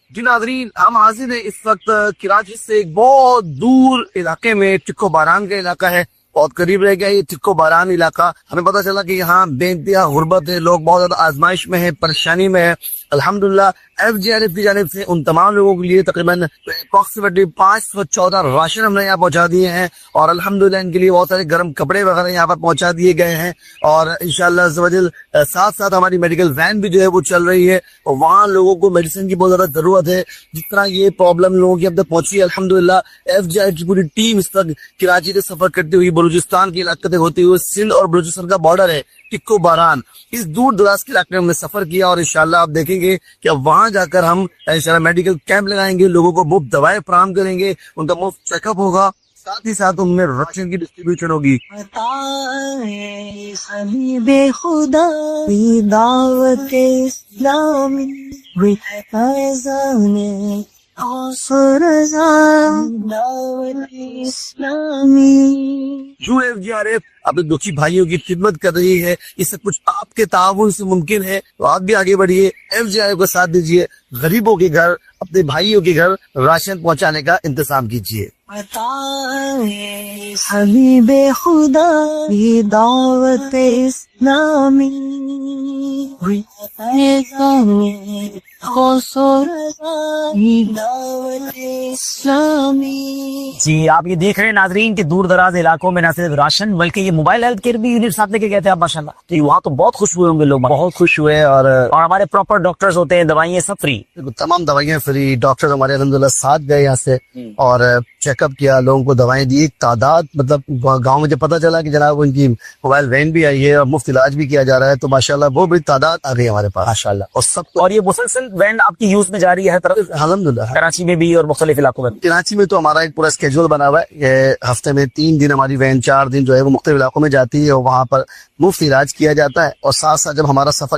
جی ناظرین, ہم حاضر ہیں اس وقت کراچی سے ایک بہت دور علاقے میں, ٹکو باران کا علاقہ ہے, بہت قریب رہ گیا یہ ٹکو باران علاقہ. ہمیں پتہ چلا کہ یہاں بے انتہا غربت ہے, لوگ بہت زیادہ آزمائش میں ہیں, پریشانی میں ہے. الحمدللہ FGRF کی جانب سے ان تمام لوگوں کے لیے تقریباً اپروکسیمیٹلی 514 راشن ہم نے یہاں پہنچا دیے ہیں, اور الحمدللہ ان کے لیے بہت سارے گرم کپڑے وغیرہ یہاں پر پہنچا دیے گئے ہیں. اور انشاءاللہ عز و جل ساتھ ساتھ ہماری میڈیکل وین بھی جو ہے وہ چل رہی ہے, اور وہاں لوگوں کو میڈیسن کی بہت زیادہ ضرورت ہے. جس طرح یہ پرابلم لوگوں کی اب تک پہنچی ہے, الحمدللہ FGRF کی پوری ٹیم اس تک کراچی سے سفر کرتے ہوئی بلوچستان کے علاقے تک ہوتے ہوئے سندھ اور بلوچستان کا بارڈر ہے ٹکو باران, اس دور دراز کے علاقے میں ہم نے سفر کیا. اور انشاءاللہ آپ دیکھیں گے کہ اب وہاں جا کر ہم انشاءاللہ میڈیکل کیمپ لگائیں گے, لوگوں کو مفت دوائیں فراہم کریں گے, ان کا مفت چیک اپ ہوگا, ساتھ ہی ساتھ ان میں راشن کی ڈسٹریبیوشن ہوگی. حبیب خدا کی دعوت اسلامی فیضان دعوت اسلامی. جو FGRF اپنے دکھی بھائیوں کی خدمت کر رہی ہے, یہ سب کچھ آپ کے تعاون سے ممکن ہے, تو آپ بھی آگے بڑھیے, FGRF کا ساتھ دیجیے, غریبوں کے گھر, اپنے بھائیوں کے گھر راشن پہنچانے کا انتظام کیجیے. حبیب خدا کی دعوت اسلامی دعوت اسلامی. جی آپ یہ دیکھ رہے ہیں ناظرین کہ دور دراز علاقوں میں نہ صرف راشن بلکہ یہ موبائل ہیلتھ کیئر بھی یونٹ ساتھ لے کے گئے تھے آپ ماشاءاللہ. جی وہاں تو بہت خوش ہوئے ہوں گے لوگ, بہت خوش ہوئے. اور ہمارے پراپر ڈاکٹرز ہوتے ہیں, دوائیں سب فری, تمام دوائیں فری. ڈاکٹر ہمارے الحمدللہ ساتھ گئے یہاں سے اور چیک اپ کیا, لوگوں کو دوائیں دی. ایک تعداد مطلب گاؤں میں جب پتہ چلا کہ جناب ان کی موبائل وین بھی آئی ہے اور مفت علاج بھی کیا جا رہا ہے, تو ماشاءاللہ وہ بڑی تعداد آ گئی ہمارے پاس ماشاءاللہ. اور سب اور یہ مسلسل وین آپ کی یوز میں جاری ہے ہر طرف, الحمدللہ. کراچی میں بھی اور مختلف علاقوں میں. کراچی میں تو ہمارا ایک پورا اسکیجول بنا ہوا ہے, یہ ہفتے میں 3 دن ہماری وین 4 دن جو ہے وہ مختلف علاقوں میں جاتی ہے, اور وہاں پر مفت علاج کیا جاتا ہے. اور ساتھ ساتھ جب ہمارا سفر